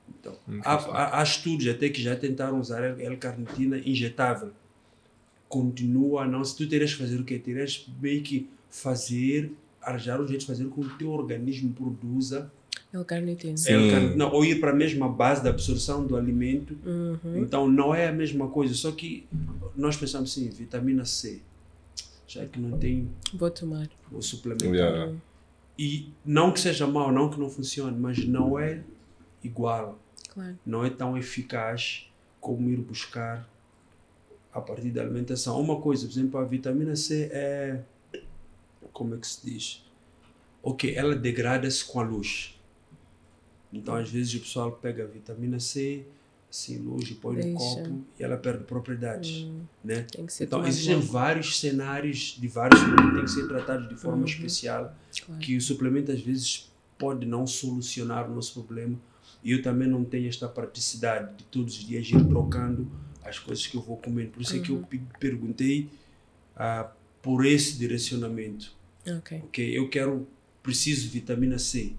Então, há estudos até que já tentaram usar a L-carnitina injetável. Continua, não. Se tu terias que fazer o quê? Terias meio que arranjar um jeito de fazer com que o teu organismo produza L-carnitina. Ou ir para a mesma base da absorção do alimento. Então não é a mesma coisa, só que nós pensamos assim, vitamina C, já que não tem, vou tomar, vou suplementar. E não que seja mau, não que não funcione, mas não é igual. Não é tão eficaz como ir buscar a partir da alimentação. Uma coisa, por exemplo, a vitamina C como é que se diz? Ela degrada-se com a luz. Então, às vezes, o pessoal pega a vitamina C, assim, luz, e põe no copo e ela perde propriedades. Né? Então, existem vários cenários de vários suplementos que têm que ser tratados de forma especial, que o suplemento, às vezes, pode não solucionar o nosso problema. E eu também não tenho esta praticidade de todos os dias ir trocando as coisas que eu vou comendo. Por isso é que eu perguntei por esse direcionamento. Eu preciso de vitamina C.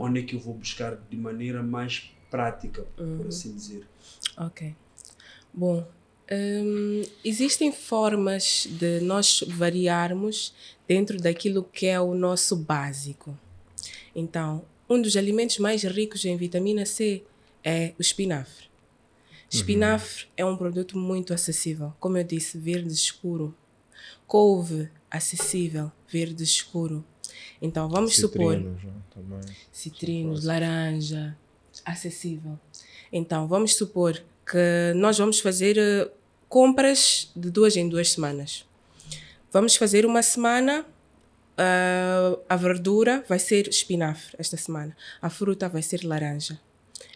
Onde é que eu vou buscar de maneira mais prática, por assim dizer? Bom, existem formas de nós variarmos dentro daquilo que é o nosso básico. Então, um dos alimentos mais ricos em vitamina C é o espinafre. Espinafre é um produto muito acessível. Como eu disse, verde escuro. Couve, acessível, verde escuro. Então, vamos supor... Citrinos, laranja, acessível. Então, vamos supor que nós vamos fazer compras de 2 em 2 semanas. Vamos fazer uma semana, a verdura vai ser espinafre esta semana. A fruta vai ser laranja.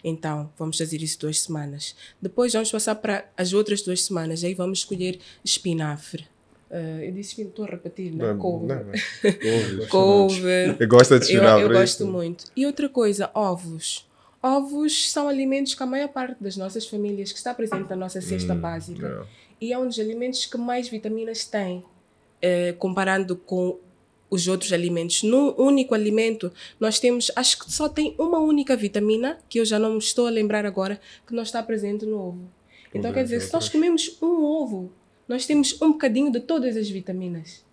Então, vamos fazer isso 2 semanas. Depois vamos passar para as outras 2 semanas. Aí vamos escolher espinafre. Eu disse, estou a repetir, Não, né? Couve. não, mas Couve. eu gosto adicional. Eu para gosto isso. muito. E outra coisa, ovos. Ovos são alimentos que a maior parte das nossas famílias, que está presente na nossa cesta básica, yeah. e é um dos alimentos que mais vitaminas tem, comparando com os outros alimentos. Num único alimento, nós temos, acho que só tem uma única vitamina, que eu já não me estou a lembrar agora, que não está presente no ovo. Então, quer dizer, se nós comemos um ovo, nós temos um bocadinho de todas as vitaminas.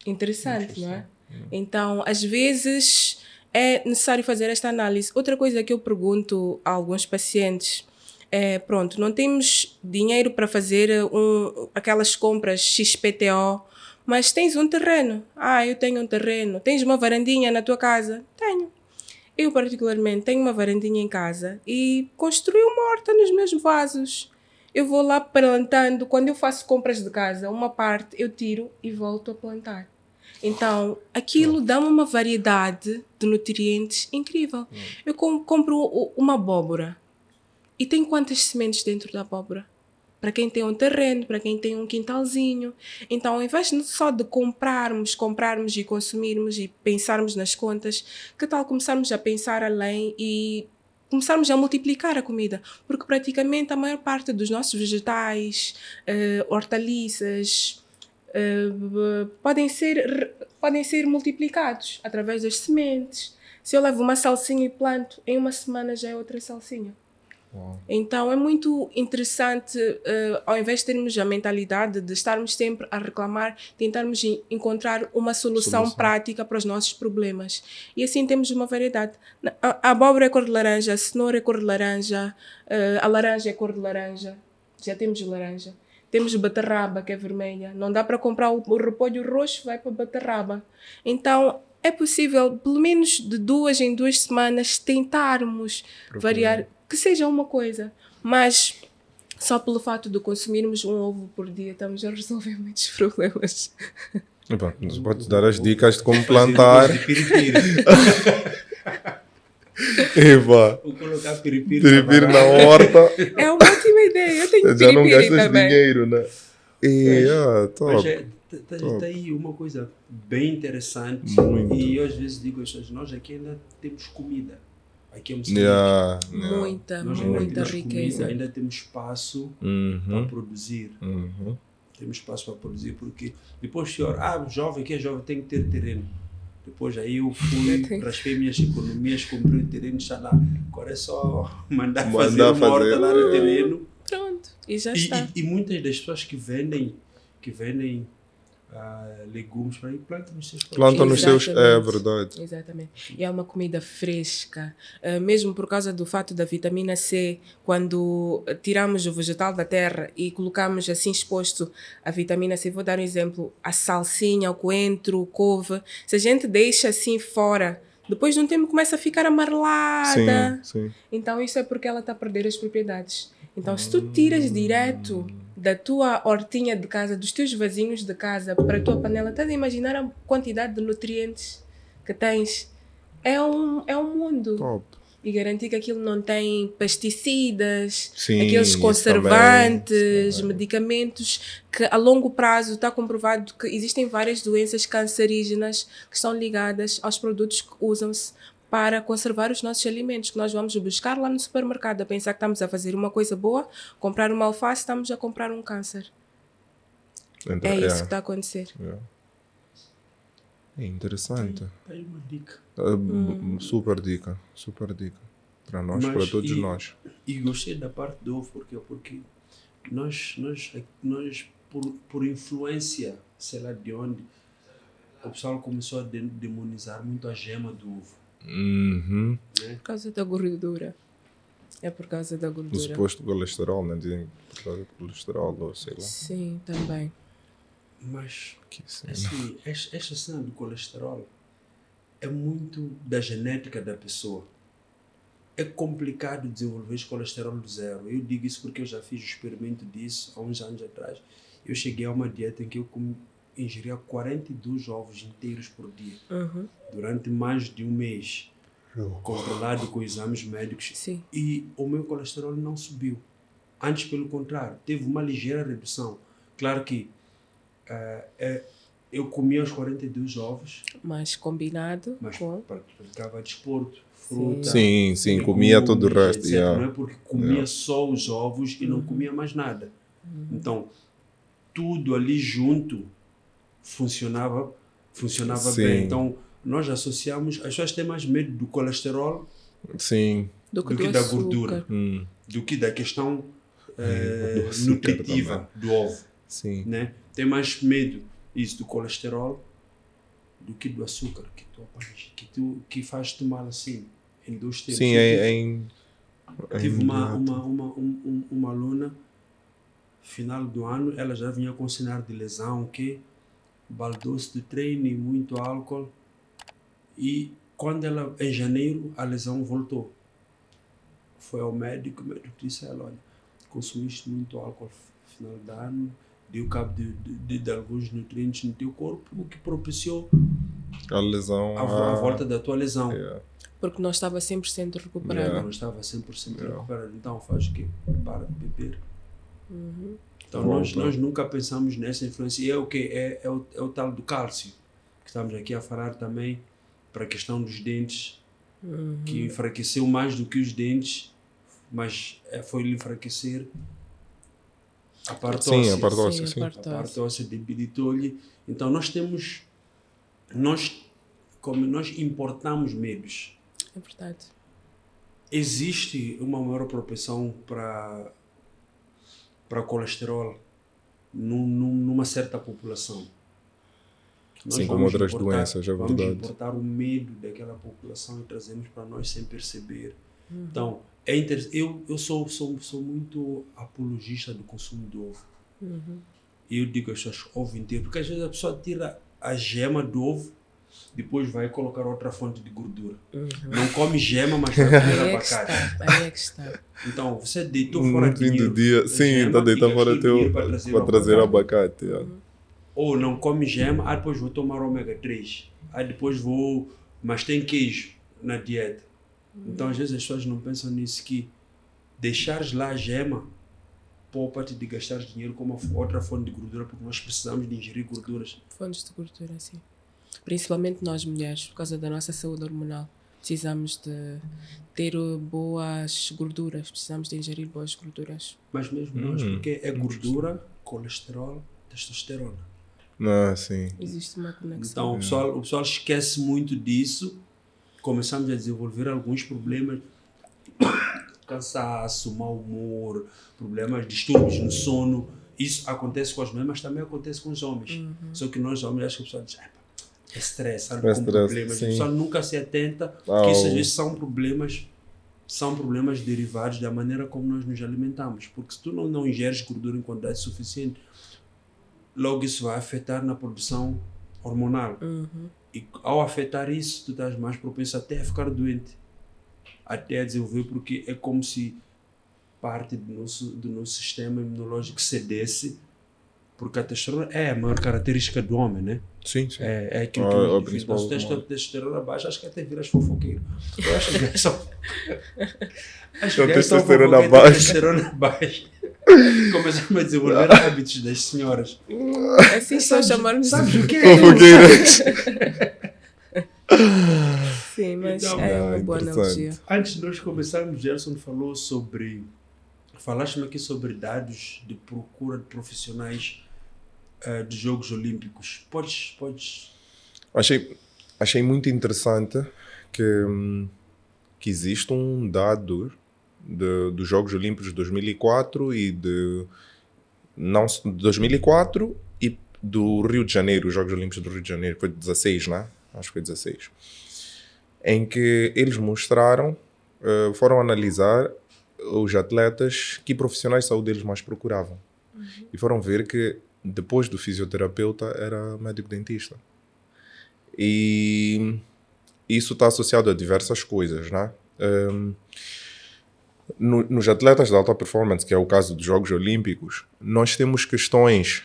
Interessante, não é? Então, às vezes, é necessário fazer esta análise. Outra coisa que eu pergunto a alguns pacientes é, pronto, não temos dinheiro para fazer aquelas compras XPTO, mas tens um terreno. Eu tenho um terreno. Tens uma varandinha na tua casa? Tenho. Eu, particularmente, tenho uma varandinha em casa e construí uma horta nos meus vasos. Eu vou lá plantando. Quando eu faço compras de casa, uma parte eu tiro e volto a plantar. Então, aquilo dá-me uma variedade de nutrientes incrível. Eu compro uma abóbora. E tem quantas sementes dentro da abóbora? Para quem tem um terreno, para quem tem um quintalzinho. Então, ao invés só de comprarmos e consumirmos e pensarmos nas contas, que tal começarmos a pensar além e começarmos a multiplicar a comida? Porque praticamente a maior parte dos nossos vegetais, hortaliças, podem ser multiplicados através das sementes. Se eu levo uma salsinha e planto, em uma semana já é outra salsinha. Então é muito interessante, ao invés de termos a mentalidade de estarmos sempre a reclamar, tentarmos encontrar uma solução prática para os nossos problemas. E assim temos uma variedade. A abóbora é cor de laranja, a cenoura é cor de laranja, a laranja é cor de laranja. Já temos laranja. Temos beterraba, que é vermelha. Não dá para comprar o repolho roxo, vai para a beterraba. Então é possível, pelo menos de 2 em 2 semanas, tentarmos variar, que seja uma coisa. Mas só pelo fato de consumirmos um ovo por dia, estamos a resolver muitos problemas. Nos podes dar as dicas de como plantar. De piripiri. Vou colocar piripiri na horta. É uma ótima ideia. Eu tenho Já não piripiri gastas também. dinheiro, né? Top. Mas está aí uma coisa bem interessante. Muito. E eu às vezes digo às pessoas, nós aqui ainda temos comida. Aqui é Moçambique. Muita Nós ainda temos riqueza. comida, ainda temos espaço para produzir. Temos espaço para produzir, porque depois senhor, jovem que é jovem tem que ter terreno. Depois aí eu fui, raspei minhas economias, comprei o terreno, está lá. Agora é só mandar fazer uma horta lá no terreno. Pronto, e já está. E muitas das pessoas que vendem legumes para ir plantam nos seus Plantam nos seus, é verdade. Exatamente. E é uma comida fresca, mesmo por causa do fato da vitamina C, quando tiramos o vegetal da terra e colocamos assim exposto a vitamina C, vou dar um exemplo, a salsinha, o coentro, o couve, se a gente deixa assim fora, depois de um tempo começa a ficar amarelada. Sim. Então isso é porque ela está a perder as propriedades. Então se tu tiras direto da tua hortinha de casa, dos teus vasinhos de casa para a tua panela, estás a imaginar a quantidade de nutrientes que tens? É um mundo. Top. E garantir que aquilo não tem pesticidas, Sim, aqueles conservantes, medicamentos, que a longo prazo está comprovado que existem várias doenças cancerígenas que estão ligadas aos produtos que usam-se para conservar os nossos alimentos, que nós vamos buscar lá no supermercado, a pensar que estamos a fazer uma coisa boa, comprar uma alface, estamos a comprar um câncer. É isso que está a acontecer. É interessante. Tem uma dica. Super dica. Para nós, para todos nós. E gostei da parte do ovo, porque nós por influência, sei lá de onde, o pessoal começou a demonizar muito a gema do ovo. Né? Por causa da gordura. É por causa da gordura. O suposto colesterol, né? Dizem por causa do colesterol, ou sei lá. Sim, também. Mas, assim, esta cena do colesterol é muito da genética da pessoa. É complicado desenvolver esse colesterol do zero. Eu digo isso porque eu já fiz o experimento disso há uns anos atrás. Eu cheguei a uma dieta em que eu ingeria 42 ovos inteiros por dia. Durante mais de um mês. Controlado com exames médicos. Sim. E o meu colesterol não subiu. Antes, pelo contrário, teve uma ligeira redução. Claro que eu comia os 42 ovos, Mas combinado mas com... praticava desporto, fruta, Sim, comia todo o resto. etc. Yeah. Não é porque comia só os ovos e não comia mais nada. Então, tudo ali junto funcionava Sim. bem. Então, nós associamos, as pessoas têm mais medo do colesterol Sim. do do que do da açúcar. gordura, do que da questão do açúcar nutritiva do ovo. Sim. Né? Tem mais medo isso do colesterol do que do açúcar que faz-te mal assim em 2 tempos. Sim, Tive uma aluna, final do ano, ela já vinha com sinal de lesão, que baldou-se de treino e muito álcool, e quando ela, em janeiro, a lesão voltou. Foi ao médico, o médico disse a ela, olha, consumiste muito álcool no final do ano, deu cabo de alguns nutrientes no teu corpo, o que propiciou a lesão, a volta da tua lesão. Yeah. Porque não estava 100% recuperado. Não estava 100% recuperado. Então faz o quê? Para de beber. Então nós nunca pensamos nessa influência. E é o quê? É o tal do cálcio, que estamos aqui a falar também para a questão dos dentes, que enfraqueceu mais do que os dentes, mas foi-lhe enfraquecer a parte óssea. Sim, a parte óssea, sim. A parte óssea debilitou-lhe. Então como nós importamos medos, É verdade. existe uma maior propensão para colesterol numa certa população. Nós Sim, como outras doenças, é vamos verdade. importar o medo daquela população e trazemos para nós sem perceber. Então, eu sou muito apologista do consumo de ovo. E eu digo às pessoas, ovo inteiro, porque às vezes a pessoa tira a gema do ovo, depois vai colocar outra fonte de gordura. Não come gema, mas vai comer abacate. Aí é que está. Então, você deitou fora No fim dinheiro do dia, da sim, gema está deitando e fora gastou dinheiro para trazer abacate. Yeah. Ou não come gema, depois vou tomar ômega 3. Aí depois mas tem queijo na dieta. Então, às vezes as pessoas não pensam nisso, que deixares lá a gema poupa-te de gastar dinheiro com uma outra fonte de gordura, porque nós precisamos de ingerir gorduras. Fontes de gordura, sim. Principalmente nós mulheres, por causa da nossa saúde hormonal. Precisamos de ter boas gorduras, precisamos de ingerir boas gorduras. Mas mesmo nós, porque é gordura, colesterol, testosterona. Sim. Existe uma conexão. Então o pessoal esquece muito disso. Começamos a desenvolver alguns problemas, cansaço, mau humor, problemas, distúrbios no sono. Isso acontece com as mulheres, mas também acontece com os homens. Só que nós homens, acho que o pessoal diz, é stress, anda com problemas. O pessoal nunca se atenta que isso às vezes são problemas derivados da maneira como nós nos alimentamos. Porque se tu não ingeres gordura em quantidade suficiente, logo isso vai afetar na produção hormonal. E ao afetar isso, tu estás mais propenso até a ficar doente, até a desenvolver, porque é como se parte do nosso sistema imunológico cedesse, porque a testosterona é a maior característica do homem, né? Sim. É aquilo que nós vivemos. Se tens testosterona baixa, acho que até viras fofoqueiro. Eu acho que é só... Acho que é só testosterona baixa. Começamos a desenvolver hábitos das senhoras. Assim só chamarmos Sabes o que é? Fofoqueiras. Sim, mas Então, é uma boa analogia. Antes de nós começarmos, Gerson falou falaste-me aqui sobre dados de procura de profissionais de Jogos Olímpicos. Podes... Achei muito interessante que existe um dado dos Jogos Olímpicos de 2004 e de 2004 e do Rio de Janeiro, os Jogos Olímpicos do Rio de Janeiro, foi 16, né? Acho que foi 16. Em que eles mostraram, foram analisar os atletas, que profissionais de saúde eles mais procuravam. E foram ver que depois do fisioterapeuta era médico-dentista. E isso está associado a diversas coisas, né? Nos atletas de alta performance, que é o caso dos Jogos Olímpicos, nós temos questões,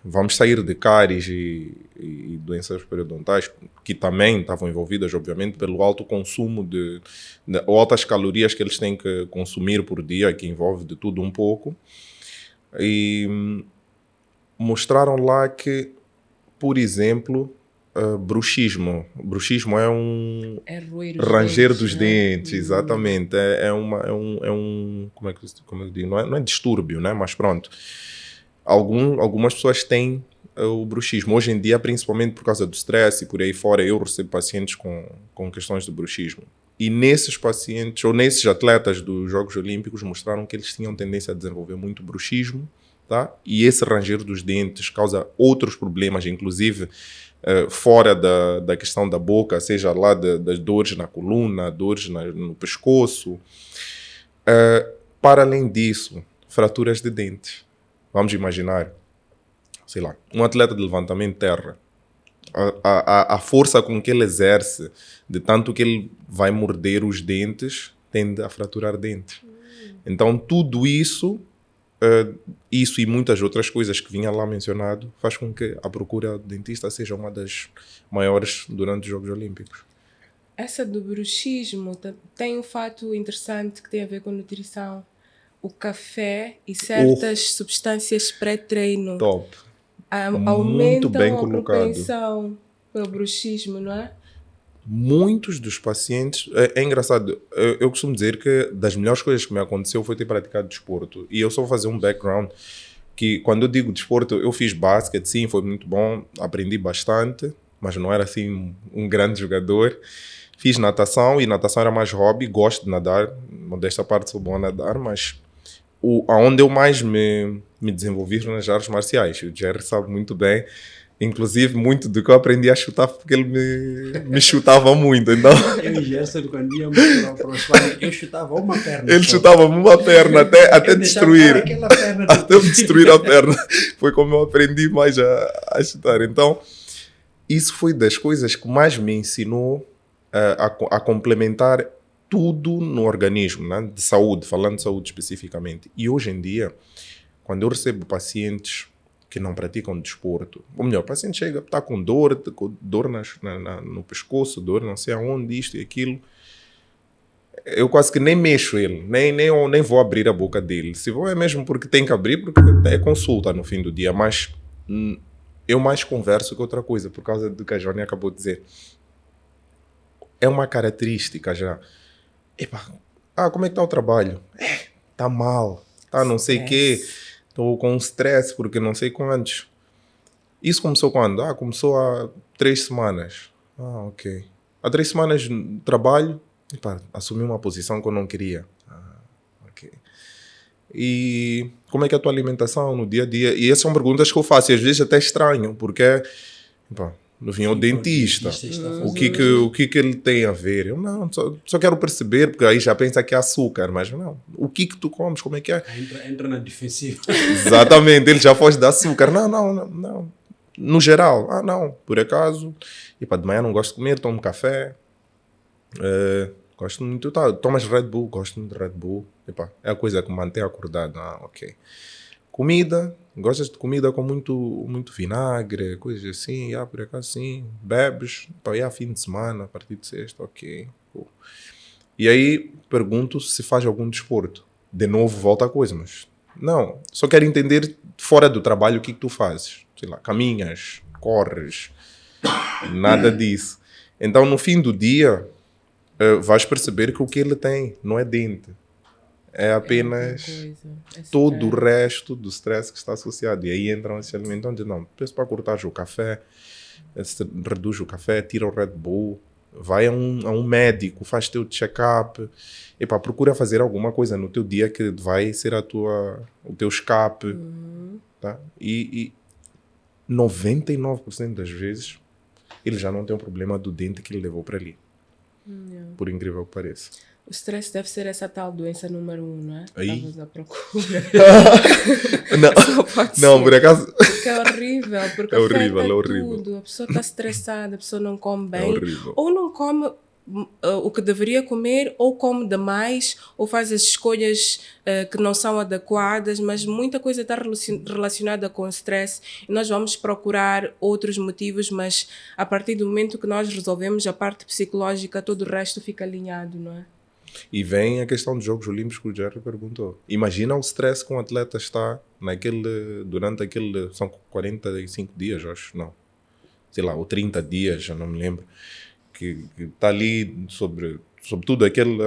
vamos sair de cáries e doenças periodontais, que também estavam envolvidas, obviamente, pelo alto consumo ou altas calorias que eles têm que consumir por dia, que envolve de tudo um pouco. mostraram lá que, por exemplo, bruxismo. Bruxismo é um É roer os ranger dentes, dos né? dentes, exatamente. Como é que eu digo? Não é distúrbio, né? Mas pronto. Algumas pessoas têm o bruxismo. Hoje em dia, principalmente por causa do stress e por aí fora, eu recebo pacientes com questões de bruxismo. E nesses pacientes, ou nesses atletas dos Jogos Olímpicos, mostraram que eles tinham tendência a desenvolver muito bruxismo, tá? E esse ranger dos dentes causa outros problemas, inclusive fora da questão da boca, seja lá das dores na coluna, dores no pescoço. Para além disso, fraturas de dentes. Vamos imaginar, sei lá, um atleta de levantamento de terra. A força com que ele exerce, de tanto que ele vai morder os dentes, tende a fraturar dentes. Então, tudo isso e muitas outras coisas que vinha lá mencionado, faz com que a procura de dentista seja uma das maiores durante os Jogos Olímpicos. Essa do bruxismo tem um fato interessante que tem a ver com nutrição. O café e certas substâncias pré-treino Top. Muito aumentam bem a colocado. propensão para o bruxismo, não é? Muitos dos pacientes... É engraçado, eu costumo dizer que das melhores coisas que me aconteceu foi ter praticado desporto. E eu só vou fazer um background, que quando eu digo desporto, eu fiz basquete, sim, foi muito bom, aprendi bastante, mas não era assim um grande jogador. Fiz natação, e natação era mais hobby, gosto de nadar, modesta parte sou bom a nadar, mas aonde eu mais me desenvolvi foi nas artes marciais. O Jerry sabe muito bem. Inclusive, muito do que eu aprendi a chutar porque ele me chutava muito. Então, Eu e Gerson, quando íamos para o Espanha, eu chutava uma perna. ele só. chutava uma perna até Eu destruir. deixava aquela perna Até eu destruir a perna. Foi como eu aprendi mais a chutar. Então, isso foi das coisas que mais me ensinou a complementar tudo no organismo, né? De saúde, falando de saúde especificamente. E hoje em dia, quando eu recebo pacientes que não praticam desporto, ou melhor, o paciente chega, está com dor no pescoço, dor não sei aonde, isto e aquilo, eu quase que nem mexo ele, nem vou abrir a boca dele. Se vou é mesmo porque tem que abrir, porque é consulta no fim do dia, mas eu mais converso que outra coisa, por causa do que a Johnny acabou de dizer. É uma característica já. Epa, como é que está o trabalho? Está mal, tá não sei o quê, estou com stress porque não sei quantos. Isso começou quando? Começou há 3 semanas. Ok. Há 3 semanas de trabalho, assumi uma posição que eu não queria. Ok. E como é que é a tua alimentação no dia a dia? E essas são perguntas que eu faço, e às vezes até estranho, porque no fim é o dentista. O que ele tem a ver? Eu não, só quero perceber, porque aí já pensa que é açúcar, mas não. O que tu comes? Como é que é? Entra na defensiva. Exatamente, ele já foge de açúcar. Não. No geral, não, por acaso. De manhã não gosto de comer, tomo café. Gosto muito. Tomas Red Bull? Gosto muito de Red Bull. É a coisa que me mantém acordado. Ok. Comida, gostas de comida com muito vinagre, coisas assim, por acaso sim. Bebes, fim de semana, a partir de sexta, ok. Cool. E aí pergunto se faz algum desporto. De novo volta a coisa, mas não, só quero entender fora do trabalho o que tu fazes. Sei lá, caminhas, corres, nada disso. Então no fim do dia vais perceber que o que ele tem não é dente. É apenas todo o resto do stress que está associado. E aí entram esses alimentos. Então, não, penso para cortar o café, reduz o café, tira o Red Bull, vai a um médico, faz teu check-up. Procura fazer alguma coisa no teu dia que vai ser o teu escape. Tá? E 99% das vezes ele já não tem um problema do dente que ele levou para ali. Por incrível que pareça. O stress deve ser essa tal doença número 1, não é? Estavas à procura. Não, por acaso... Porque é horrível, porque é horrível. tudo. A pessoa está estressada, a pessoa não come bem. É horrível. Ou não come o que deveria comer, ou come demais, ou faz as escolhas que não são adequadas, mas muita coisa está relacionada com o stress e nós vamos procurar outros motivos, mas a partir do momento que nós resolvemos a parte psicológica, todo o resto fica alinhado, não é? E vem a questão dos Jogos Olímpicos que o Jerry perguntou. Imagina o stress que um atleta está durante aquele... São 45 dias, acho, não. Sei lá, ou 30 dias, já não me lembro. Que está ali sobretudo aquele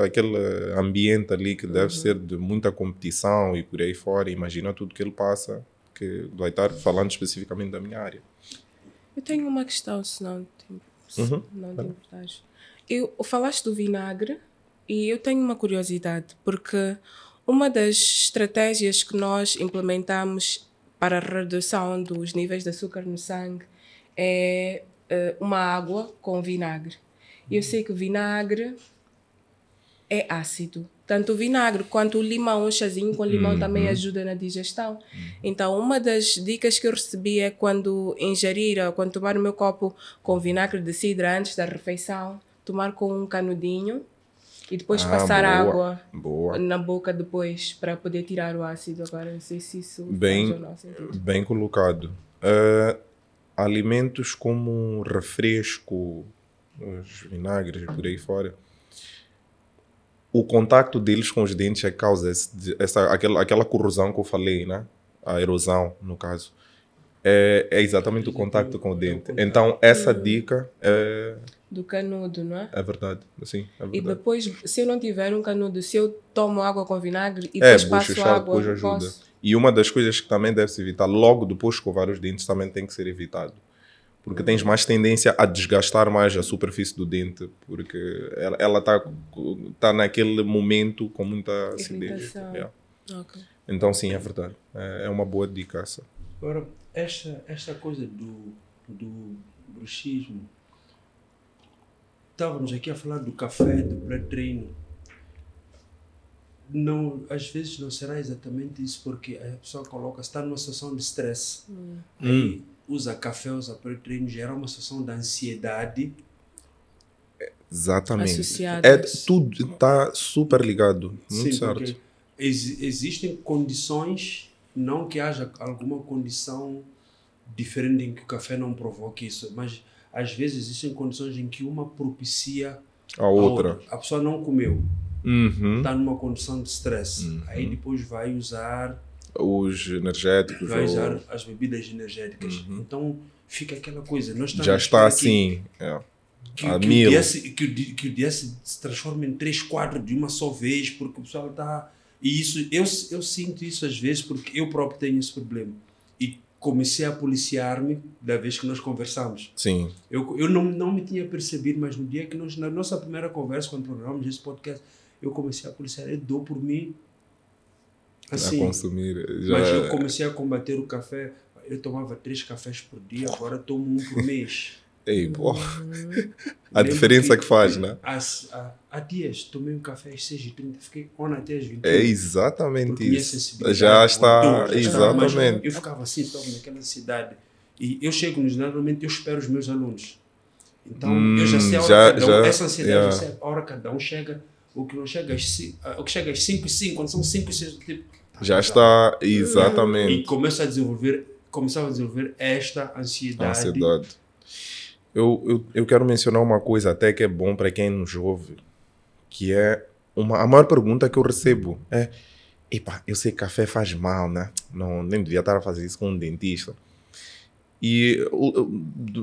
ambiente ali que deve ser de muita competição e por aí fora. Imagina tudo que ele passa, que vai estar falando especificamente da minha área. Eu tenho uma questão, se não te importares. Falaste do vinagre e eu tenho uma curiosidade, porque uma das estratégias que nós implementamos para a redução dos níveis de açúcar no sangue é uma água com vinagre. Eu sei que o vinagre é ácido. Tanto o vinagre quanto o limão, um chazinho com limão também ajuda na digestão. Então, uma das dicas que eu recebi é quando ingerir, ou quando tomar o meu copo com vinagre de cidra antes da refeição, tomar com um canudinho e depois passar água na boca depois para poder tirar o ácido. Agora, não sei se isso faz ou não sentido. Bem colocado. Alimentos como refresco, os vinagres e por aí fora, o contacto deles com os dentes é que causa aquela corrosão que eu falei, né? A erosão, no caso. É exatamente o contato com o dente. Então, essa dica é... Do canudo, não é? É verdade, sim, é verdade. E depois, se eu não tiver um canudo, se eu tomo água com vinagre e depois passo água, depois ajuda. E uma das coisas que também deve se evitar, logo depois de escovar os dentes, também tem que ser evitado. Porque tens mais tendência a desgastar mais a superfície do dente, porque ela tá naquele momento com muita acidez. Yeah. Okay. Então, sim, é verdade. É uma boa dica essa. Agora, esta coisa do bruxismo, estávamos aqui a falar do café, do pré-treino. Não, às vezes não será exatamente isso, porque a pessoa está numa situação de stress. Aí usa café, usa pré-treino, gera uma situação de ansiedade. Exatamente. Associadas. Tudo está super ligado. Muito Sim, certo. porque existem condições, não que haja alguma condição diferente em que o café não provoque isso, mas às vezes existem condições em que uma propicia a outra. A pessoa não comeu, está numa condição de stress, aí depois vai usar os energéticos, vai usar as bebidas energéticas. Então fica aquela coisa, nós estamos já está assim, que o dia se transforma em 3 quadros de uma só vez, porque o pessoal está... E isso, eu sinto isso às vezes, porque eu próprio tenho esse problema. E comecei a policiar-me da vez que nós conversamos. Sim. Eu não me tinha percebido, mas no dia que na nossa primeira conversa, quando programamos esse podcast, eu comecei a policiar. Eu dou por mim assim. A consumir. Mas eu comecei a combater o café. Eu tomava 3 cafés por dia, agora tomo 1 por mês. Ei, pô. A diferença que faz, né? Há dias tomei um café às 6h30, fiquei on até às 21h. É exatamente isso. Já está, exatamente. Eu ficava assim, naquela ansiedade. E eu chego normalmente eu espero os meus alunos. Então eu já sei a hora que cada um, essa ansiedade, já sei a hora que cada um chega, o que não chega às 5h05, quando são 5h06, tipo, já está, exatamente. E começava a desenvolver esta ansiedade. Eu quero mencionar uma coisa até que é bom para quem nos ouve, que é a maior pergunta que eu recebo é: epa, eu sei que café faz mal, né? Não, nem devia estar a fazer isso com um dentista. E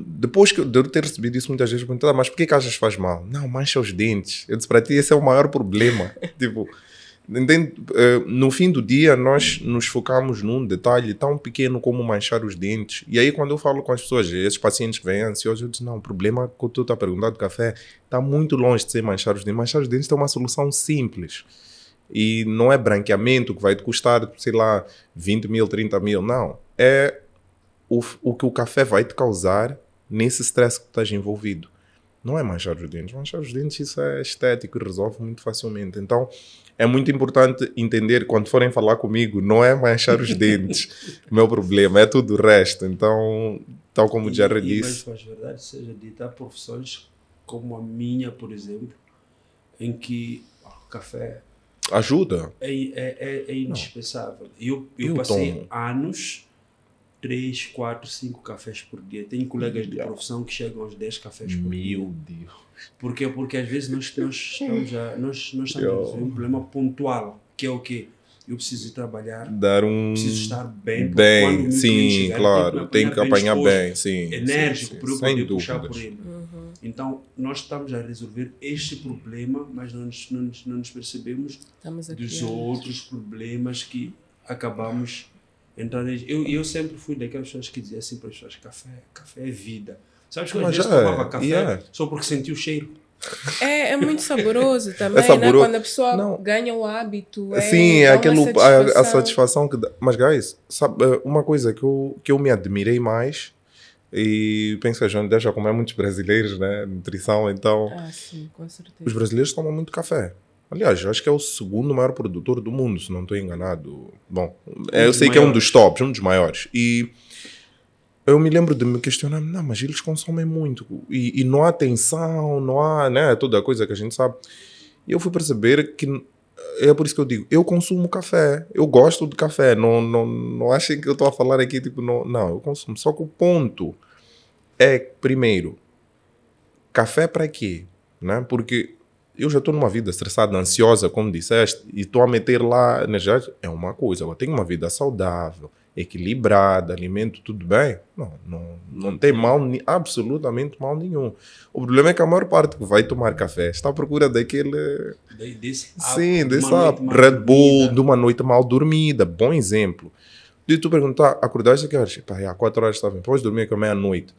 depois de eu ter recebido isso muitas vezes, eu perguntei: mas por que achas que faz mal? Não, mancha os dentes. Eu disse: para ti esse é o maior problema. Tipo, entende? No fim do dia nós nos focamos num detalhe tão pequeno como manchar os dentes. E aí quando eu falo com as pessoas, esses pacientes que vêm ansiosos, eu digo: não, o problema que tu está perguntando do café está muito longe de ser manchar os dentes. Manchar os dentes é uma solução simples. E não é branqueamento que vai te custar, sei lá, 20 mil, 30 mil. Não. É o que o café vai te causar nesse stress que tu estás envolvido. Não é manchar os dentes. Manchar os dentes, isso é estético e resolve muito facilmente. Então, é muito importante entender, quando forem falar comigo, não é manchar os dentes. O meu problema é tudo o resto. Então, tal como o Jerry disse... Mas, verdade seja dita, há profissões como a minha, por exemplo, em que o café... Ajuda. É indispensável. Eu passei anos 3, 4, 5 cafés por dia. Tenho colegas de profissão que chegam aos 10 cafés por dia. Meu Deus. Porquê? Porque às vezes nós estamos a resolver um problema pontual, que é o quê? Eu preciso ir trabalhar, Dar um... preciso estar bem, porque quando o meu cliente sim, chegar, claro. Tem que apanhar bem, disposto, sim. enérgico, sim, para eu sem poder puxar dúvidas. por ele. Então, nós estamos a resolver este problema, mas não nos percebemos Estamos aqui. dos outros problemas que acabamos entrando. Eu sempre fui daquelas pessoas que diziam assim para as pessoas: café é vida. Sabes que eu às Mas vezes já é, tomava café yeah. só porque sentia o cheiro. É muito saboroso também, saboroso. né? Quando a pessoa Não. ganha o hábito, Sim, é dá uma aquilo, satisfação. a satisfação que dá. Mas, guys, sabe, uma coisa que eu me admirei mais, e penso que a Joana já como é muitos brasileiros, né? Nutrição, então, Ah, sim, com certeza. os brasileiros tomam muito café. Aliás, eu acho que é o segundo maior produtor do mundo, se não estou enganado. Bom, eu sei que é um dos tops, um dos maiores. E eu me lembro de me questionar, não, mas eles consomem muito. E não há atenção, não há, né? Toda a coisa que a gente sabe. E eu fui perceber que é por isso que eu digo, eu consumo café, eu gosto de café, não achem que eu estou a falar aqui, tipo, não, eu consumo. Só que o ponto é, primeiro, café para quê? Né? Porque eu já estou numa vida estressada, ansiosa, como disseste, e estou a meter lá energia, é uma coisa. Agora, tenho uma vida saudável, equilibrada, alimento tudo bem? Não tem mal, absolutamente mal nenhum. O problema é que a maior parte que vai tomar café está à procura daquele... Sim, desse Red Bull, de uma noite mal dormida. Bom exemplo. De tu perguntar, acordaste a que horas? Pá, há 4 horas estava bem. Depois dormir aqui à meia-noite.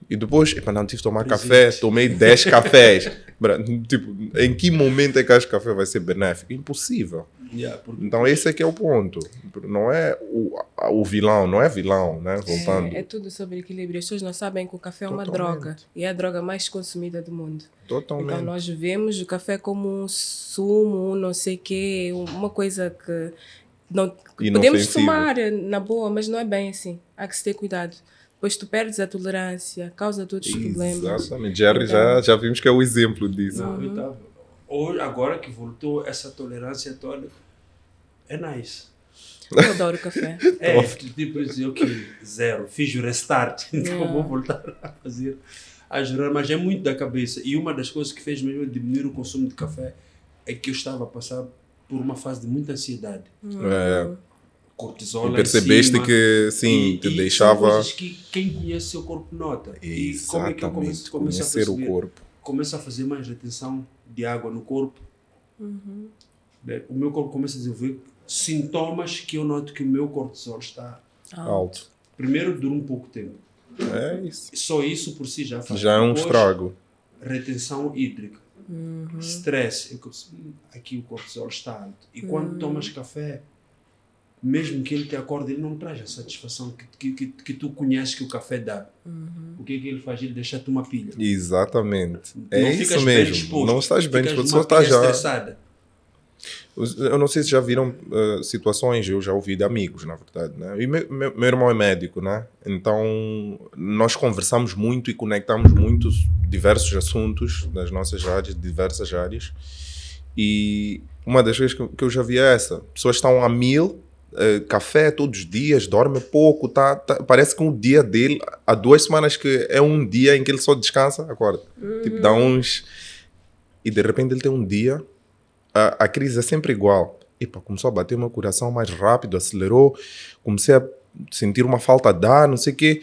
E depois, não tive que tomar café, tomei 10 cafés. Tipo, em que momento é que acho que café vai ser benéfico? Impossível. Então esse é que é o ponto. Não é o vilão, não é vilão, né? Voltando. É tudo sobre equilíbrio. As pessoas não sabem que o café é uma Totalmente. droga. E é a droga mais consumida do mundo. Totalmente. Então nós vemos o café como um sumo, não sei o quê, uma coisa que podemos tomar na boa, mas não é bem assim. Há que se ter cuidado. Depois tu perdes a tolerância, causa todos os problemas. Exatamente. Jerry então, já vimos que é o exemplo disso. Não, hoje, agora que voltou essa tolerância toda, é nice. Eu adoro café. Tipo dizer, ok, 0, fiz o restart, então vou voltar a fazer, a jurar, mas é muito da cabeça. E uma das coisas que fez mesmo diminuir o consumo de café é que eu estava a passar por uma fase de muita ansiedade. Cortisol e percebeste cima, que sim, te deixava. São coisas que quem conhece seu corpo nota. E como é que eu começo a perceber? O corpo. Começa a fazer mais retenção de água no corpo. O meu corpo começa a desenvolver sintomas que eu noto que o meu cortisol está alto. Primeiro, dura um pouco tempo. É isso. Só isso por si já faz. Já é um estrago. Retenção hídrica. Stress. Aqui o cortisol está alto. E quando tomas café, mesmo que ele te acorde, ele não traz a satisfação que tu conheces que o café dá. O que é que ele faz? Ele deixa-te uma pilha. Exatamente. Não é isso mesmo. Disposto, não estás bem disposto, só estás já estressada. Eu não sei se já viram situações, eu já ouvi de amigos, na verdade. Né? E meu irmão é médico, né? Então nós conversamos muito e conectamos muito diversos assuntos das nossas áreas, diversas áreas. E uma das coisas que eu já vi é essa: pessoas estão a 1000, café todos os dias, dorme pouco, parece que o dia dele, há 2 semanas que é um dia em que ele só descansa, acorda. Tipo, dá uns... E de repente ele tem um dia, a crise é sempre igual. Epa, começou a bater meu coração mais rápido, acelerou, comecei a sentir uma falta de ar, não sei o quê.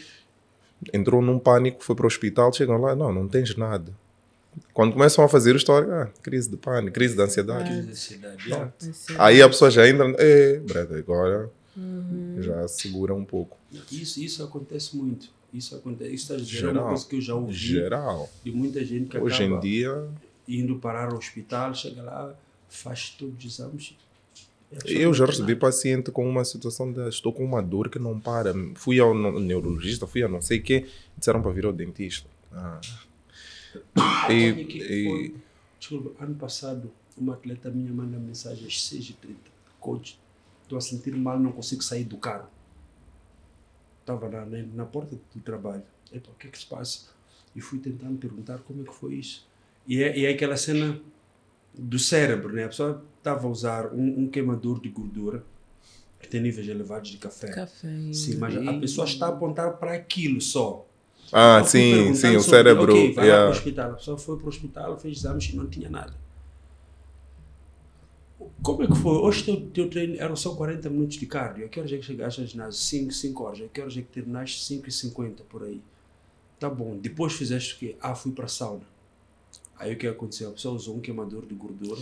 Entrou num pânico, foi para o hospital, chegam lá, não tens nada. Quando começam a fazer a história, crise de pânico, crise de ansiedade. Aí a pessoa já entra, agora já segura um pouco. Isso acontece muito. Isso está a gerar uma coisa que eu já ouvi de muita gente que hoje acaba em dia indo parar ao hospital, chega lá, faz todos os exames. Eu já recebi paciente com uma situação de estou com uma dor que não para. Fui ao neurologista, fui a não sei o quê, disseram para vir ao dentista. Desculpa, ano passado, uma atleta minha manda mensagem às 6h30. Coach, estou a sentir mal, não consigo sair do carro. Estava na porta do trabalho. Epa, o que é que se passa? E fui tentando perguntar como é que foi isso. E é aquela cena do cérebro, né? A pessoa estava a usar um queimador de gordura que tem níveis elevados de café. Café. Sim, mas a pessoa está a apontar para aquilo só. Ah, Eu fui sim, perguntando sim, o sobre, cérebro. ok, vai lá para o Yeah. hospital. A pessoa foi para o hospital, fez exames e não tinha nada. Como é que foi? Hoje teu treino eram só 40 minutos de cardio. A que horas é que chegaste ao ginásio? 5 horas. A que horas é que terminaste? 5h50 por aí. Tá bom. Depois fizeste o quê? Fui para a sauna. Aí o que aconteceu? A pessoa usou um queimador de gordura,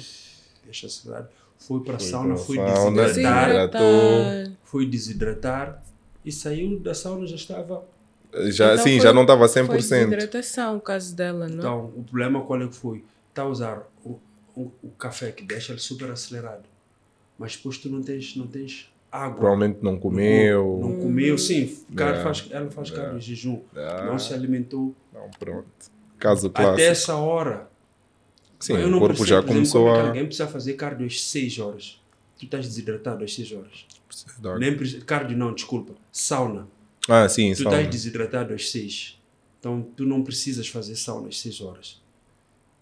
deixa-se claro, foi para a sauna, foi desidratar, foi desidratar e saiu da sauna, já estava... Já, Então sim, foi- já não estava Foi 100%. desidratação o caso dela, não? Então, o problema qual é que foi? Está a usar o café que deixa ele super acelerado, mas depois tu não tens água. Provavelmente não no comeu. corpo. Não comeu, sim. Yeah. Ela faz cardio em jejum. Ah. Não se alimentou. Não, pronto. Caso Até clássico. essa hora. Sim, eu o não corpo percebo, já por exemplo, começou como é que a... alguém precisa fazer cardio às 6 horas. Tu estás desidratado às 6 horas. Dar- Nem cardio não, desculpa. Sauna. Ah, sim, Tu sauna. estás desidratado às 6. Então tu não precisas fazer sauna às 6 horas.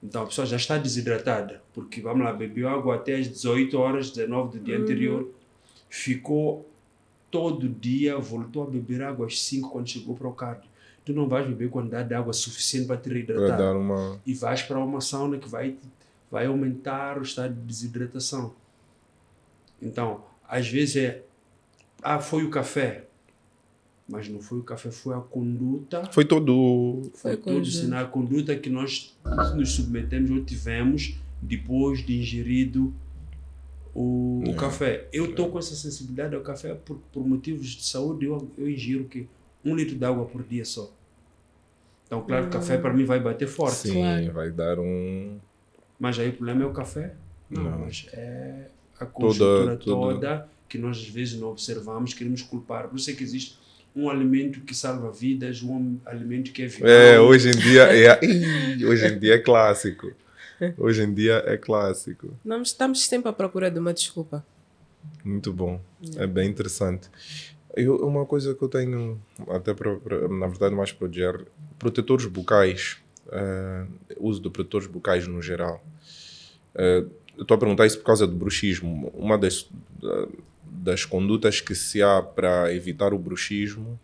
Então a pessoa já está desidratada. Porque, vamos lá, bebeu água até às 18 horas, 19 do dia anterior. Ficou todo dia, voltou a beber água às 5 quando chegou para o cardio. Tu não vais beber quantidade de água suficiente para te Para reidratar. dar uma... E vais para uma sauna que vai aumentar o estado de desidratação. Então, às vezes foi o café. Mas não foi o café, foi a conduta. Foi todo... Foi todo sinal, a conduta que nós nos submetemos ou tivemos depois de ingerido o café. Eu estou com essa sensibilidade ao café por motivos de saúde. Eu ingiro 1 litro de água por dia só. Então, claro, o café para mim vai bater forte. Sim, Claro. vai dar um... Mas aí o problema é o café? Não. Mas é a conjuntura Toda- toda que nós às vezes não observamos, queremos culpar. Por isso é que existe um alimento que salva vidas, um alimento que é vegano. hoje em dia hoje em dia é clássico. Hoje em dia é clássico. Nós estamos sempre à procura de uma desculpa. Muito bom. É bem interessante. Uma coisa que eu tenho, até na verdade mais para o Jer, protetores bucais, uso de protetores bucais no geral. Eu estou a perguntar isso por causa do bruxismo. Uma das condutas que se há para evitar o bruxismo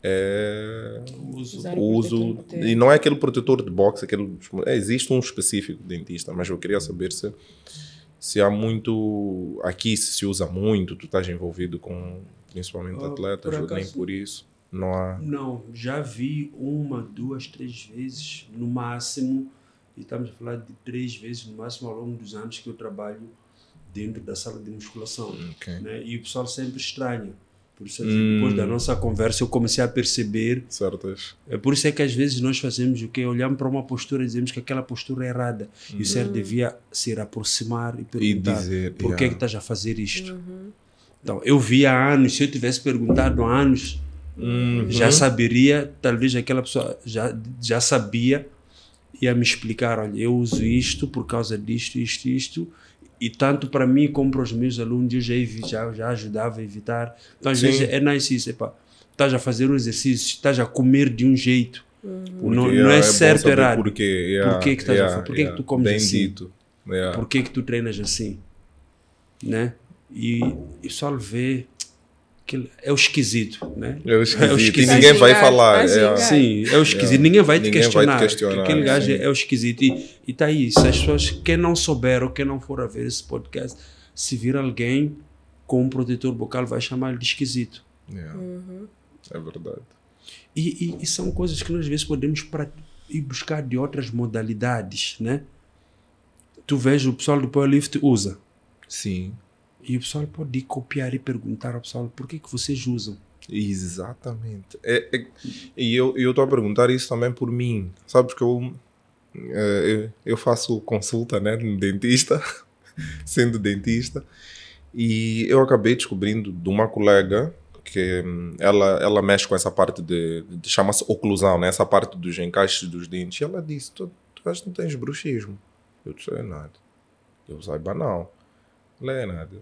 é Usar o uso, protetor. e não é aquele protetor de boxe, existe um específico de dentista, mas eu queria saber se há muito, aqui se usa muito, tu estás envolvido com principalmente atletas, por ou nem acaso, por isso, não há... Não, já vi 1, 2, 3 vezes no máximo, e estamos a falar de 3 vezes no máximo ao longo dos anos que eu trabalho dentro da sala de musculação. Ok. Né? E o pessoal sempre estranha. Por isso, depois da nossa conversa, eu comecei a perceber. Certas. Por isso é que às vezes nós fazemos o quê? Olhamos para uma postura e dizemos que aquela postura é errada. E o certo devia ser aproximar e perguntar dizer, por que estás a fazer isto. Então, eu vi há anos, se eu tivesse perguntado há anos, já saberia, talvez aquela pessoa já sabia, ia me explicar, olha, eu uso isto por causa disto, isto, e tanto para mim como para os meus alunos eu já ajudava a evitar. Então às vezes é nice isso, estás a fazer um exercício, estás a comer de um jeito, não é certo ou errado. Por que estás a fazer? Por que tu comes bem assim? dito. Por que tu treinas assim? Né? E só vê que é o esquisito, né? É o esquisito. E Tá ninguém vai gingado, falar. tá gingado. Sim, é o esquisito. Ninguém vai te Ninguém vai te questionar. questionar, Aquele gajo sim. é o esquisito. E tá aí. Se as pessoas, quem não souber ou quem não for a ver esse podcast, se vir alguém com um protetor bucal, vai chamar ele de esquisito. É verdade. E são coisas que nós às vezes podemos ir buscar de outras modalidades, né? Tu vês o pessoal do powerlift usa. Sim. E o pessoal pode ir copiar e perguntar ao pessoal por que vocês usam. Exatamente. E eu estou a perguntar isso também por mim. Sabes que eu faço consulta, né, no dentista, sendo dentista, e eu acabei descobrindo de uma colega que ela mexe com essa parte chama-se oclusão, né, essa parte dos encaixes dos dentes. E ela disse, tu acho que não tens bruxismo? Eu disse, é nada. Eu saiba não. Ela é nada.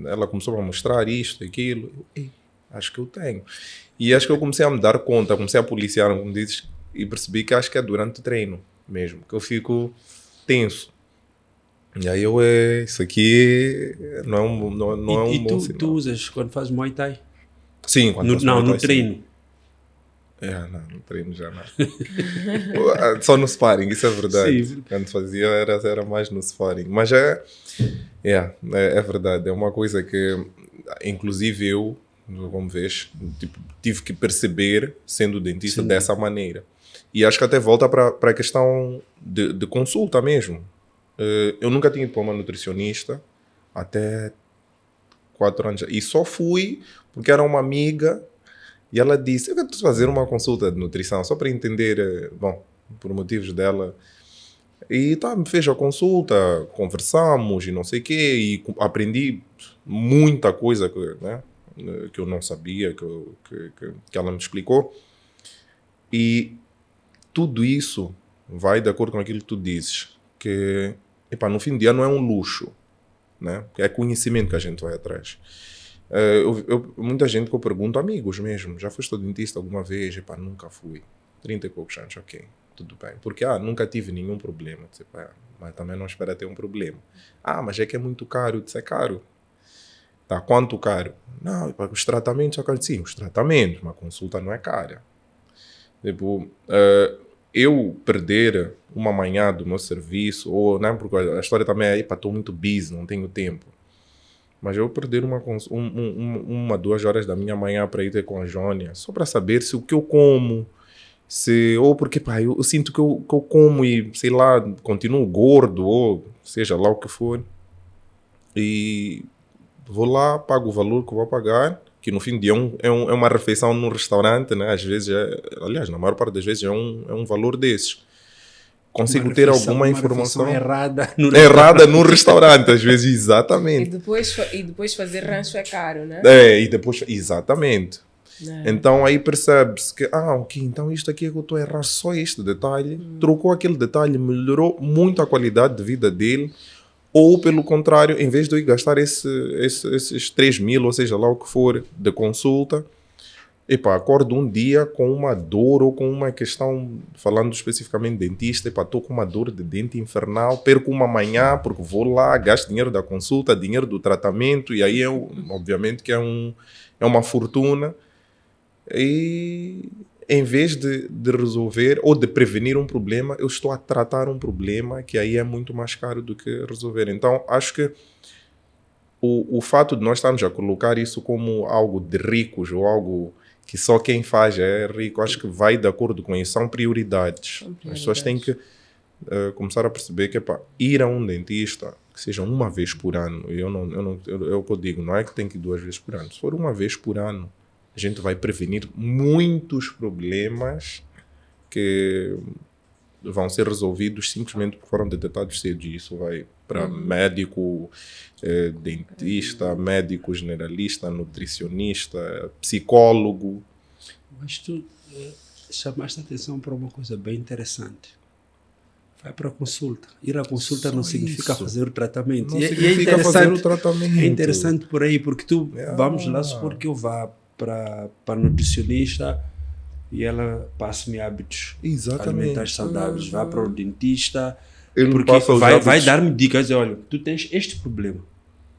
Ela começou a mostrar isto, aquilo. Eu, acho que eu tenho. E acho que eu comecei a me dar conta, comecei a policiar, como dizes, e percebi que acho que é durante o treino mesmo, que eu fico tenso. E aí isso aqui não é um bom sinal. Tu usas quando fazes Muay Thai? Sim, quando faço Muay Thai, no treino. Não, no treino já não. Só no sparring, isso é verdade. Sim. Quando fazia era mais no sparring. Mas é verdade. É uma coisa que, inclusive eu, como vês, tipo, tive que perceber, sendo dentista, dessa maneira. E acho que até volta para a questão de consulta mesmo. Eu nunca tinha ido para uma nutricionista até 4 anos. E só fui porque era uma amiga e ela disse, eu quero fazer uma consulta de nutrição só para entender, por motivos dela. E me fez a consulta, conversamos e não sei o quê, e aprendi muita coisa que eu não sabia, que ela me explicou. E tudo isso vai de acordo com aquilo que tu dizes, que no fim do dia não é um luxo, né? É conhecimento que a gente vai atrás. Muita gente que eu pergunto, amigos mesmo, já foste ao dentista alguma vez? Nunca fui. 30 e poucos anos, ok, tudo bem. Porque, nunca tive nenhum problema. Disse, mas também não espera ter um problema. Mas é que é muito caro. Eu disse, é caro. Tá, quanto caro? Não, os tratamentos são caros. Sim, os tratamentos, uma consulta não é cara. Tipo, eu perder uma manhã do meu serviço, ou, né, porque a história também é, estou muito busy, não tenho tempo. Mas eu perder 2 horas da minha manhã para ir ter com a Jônia, só para saber se o que eu como, ou porque eu sinto que eu como e, sei lá, continuo gordo, ou seja lá o que for, e vou lá, pago o valor que eu vou pagar, que no fim de dia é uma refeição num restaurante, né? Às vezes, aliás, na maior parte das vezes é um valor desses. Consigo ter alguma informação errada no restaurante, às vezes, exatamente. E depois fazer rancho é caro, né? E depois, exatamente. Então aí percebe-se que, ok, então isto aqui é que eu estou a errar, só este detalhe, trocou aquele detalhe, melhorou muito a qualidade de vida dele, ou pelo contrário, em vez de eu ir gastar esses 3.000, ou seja lá o que for, de consulta, acordo um dia com uma dor ou com uma questão, falando especificamente de dentista, estou com uma dor de dente infernal, perco uma manhã porque vou lá, gasto dinheiro da consulta, dinheiro do tratamento, e aí obviamente que é uma fortuna. E em vez de resolver ou de prevenir um problema, eu estou a tratar um problema que aí é muito mais caro do que resolver. Então, acho que o fato de nós estarmos a colocar isso como algo de ricos ou algo que só quem faz é rico, acho que vai de acordo com isso. São prioridades. As pessoas têm que começar a perceber que ir a um dentista, que seja uma vez por ano, é o que eu digo, não é que tem que ir 2 vezes por ano. Se for uma vez por ano, a gente vai prevenir muitos problemas que vão ser resolvidos simplesmente porque foram detectados cedo. E isso vai para médico, dentista, médico generalista, nutricionista, psicólogo. Mas tu chamaste a atenção para uma coisa bem interessante. Vai para a consulta. Ir à consulta não significa fazer o tratamento. Não significa fazer o tratamento. É interessante por aí, porque vamos lá supor que eu vá para nutricionista e ela passe-me hábitos alimentares saudáveis. Vá para o dentista, porque vai dar-me dicas. Olha, tu tens este problema.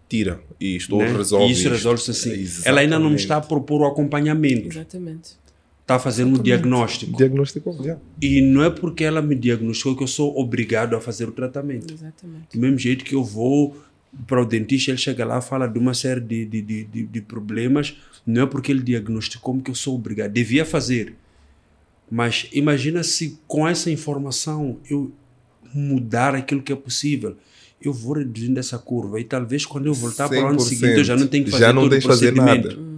Tira isto, né? ou resolve isso. Resolve-se assim. Exatamente. Ela ainda não me está a propor o acompanhamento. Exatamente. Está a fazer um diagnóstico. E não é porque ela me diagnosticou que eu sou obrigado a fazer o tratamento. Exatamente. Do mesmo jeito que eu vou para o dentista, ele chega lá e fala de uma série de problemas, não é porque ele diagnosticou que eu sou obrigado. Devia fazer. Mas imagina se com essa informação eu mudar aquilo que é possível. Eu vou reduzindo essa curva e talvez quando eu voltar para o ano seguinte eu já não tenho que fazer todo o procedimento.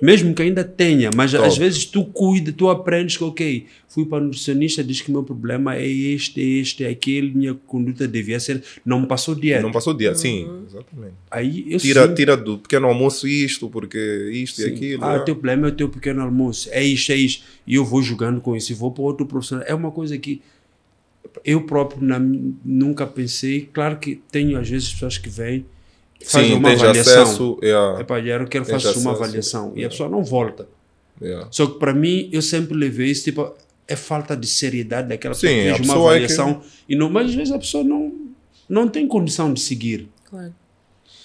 Mesmo que ainda tenha, mas às vezes tu cuida, tu aprendes que ok, fui para o nutricionista, diz que o meu problema é este, é aquele, minha conduta devia ser, não me passou dieta. Não passou dieta, sim, exatamente. Aí eu tira do pequeno almoço isto, porque isto sim. E aquilo. O teu problema é o teu pequeno almoço, é isto. E eu vou jogando com isso, e vou para outro profissional. É uma coisa que eu próprio nunca pensei. Claro que tenho às vezes pessoas que vêm, fazem uma avaliação. Acesso, eu quero fazer uma avaliação. E a pessoa não volta. Só que para mim, eu sempre levei isso, é falta de seriedade daquela pessoa que fez uma avaliação. Mas às vezes a pessoa não tem condição de seguir. Claro.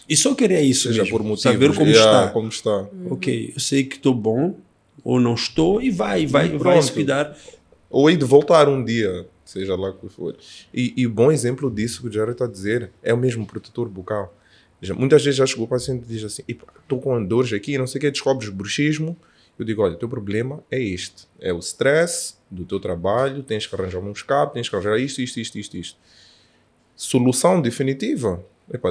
E só querer isso Seja mesmo, por motivos. saber como Yeah, está. como está. Ok, eu sei que estou bom ou não estou e vai pronto. se cuidar. Ou aí de voltar um dia, seja lá o que for. E bom exemplo disso que o Jared está a dizer é o mesmo protetor bucal. Muitas vezes já chegou o paciente e diz assim, estou com dores aqui, não sei o que, descobres bruxismo. Eu digo, olha, o teu problema é este. É o stress do teu trabalho, tens que arranjar um escape, tens que arranjar isto. Solução definitiva.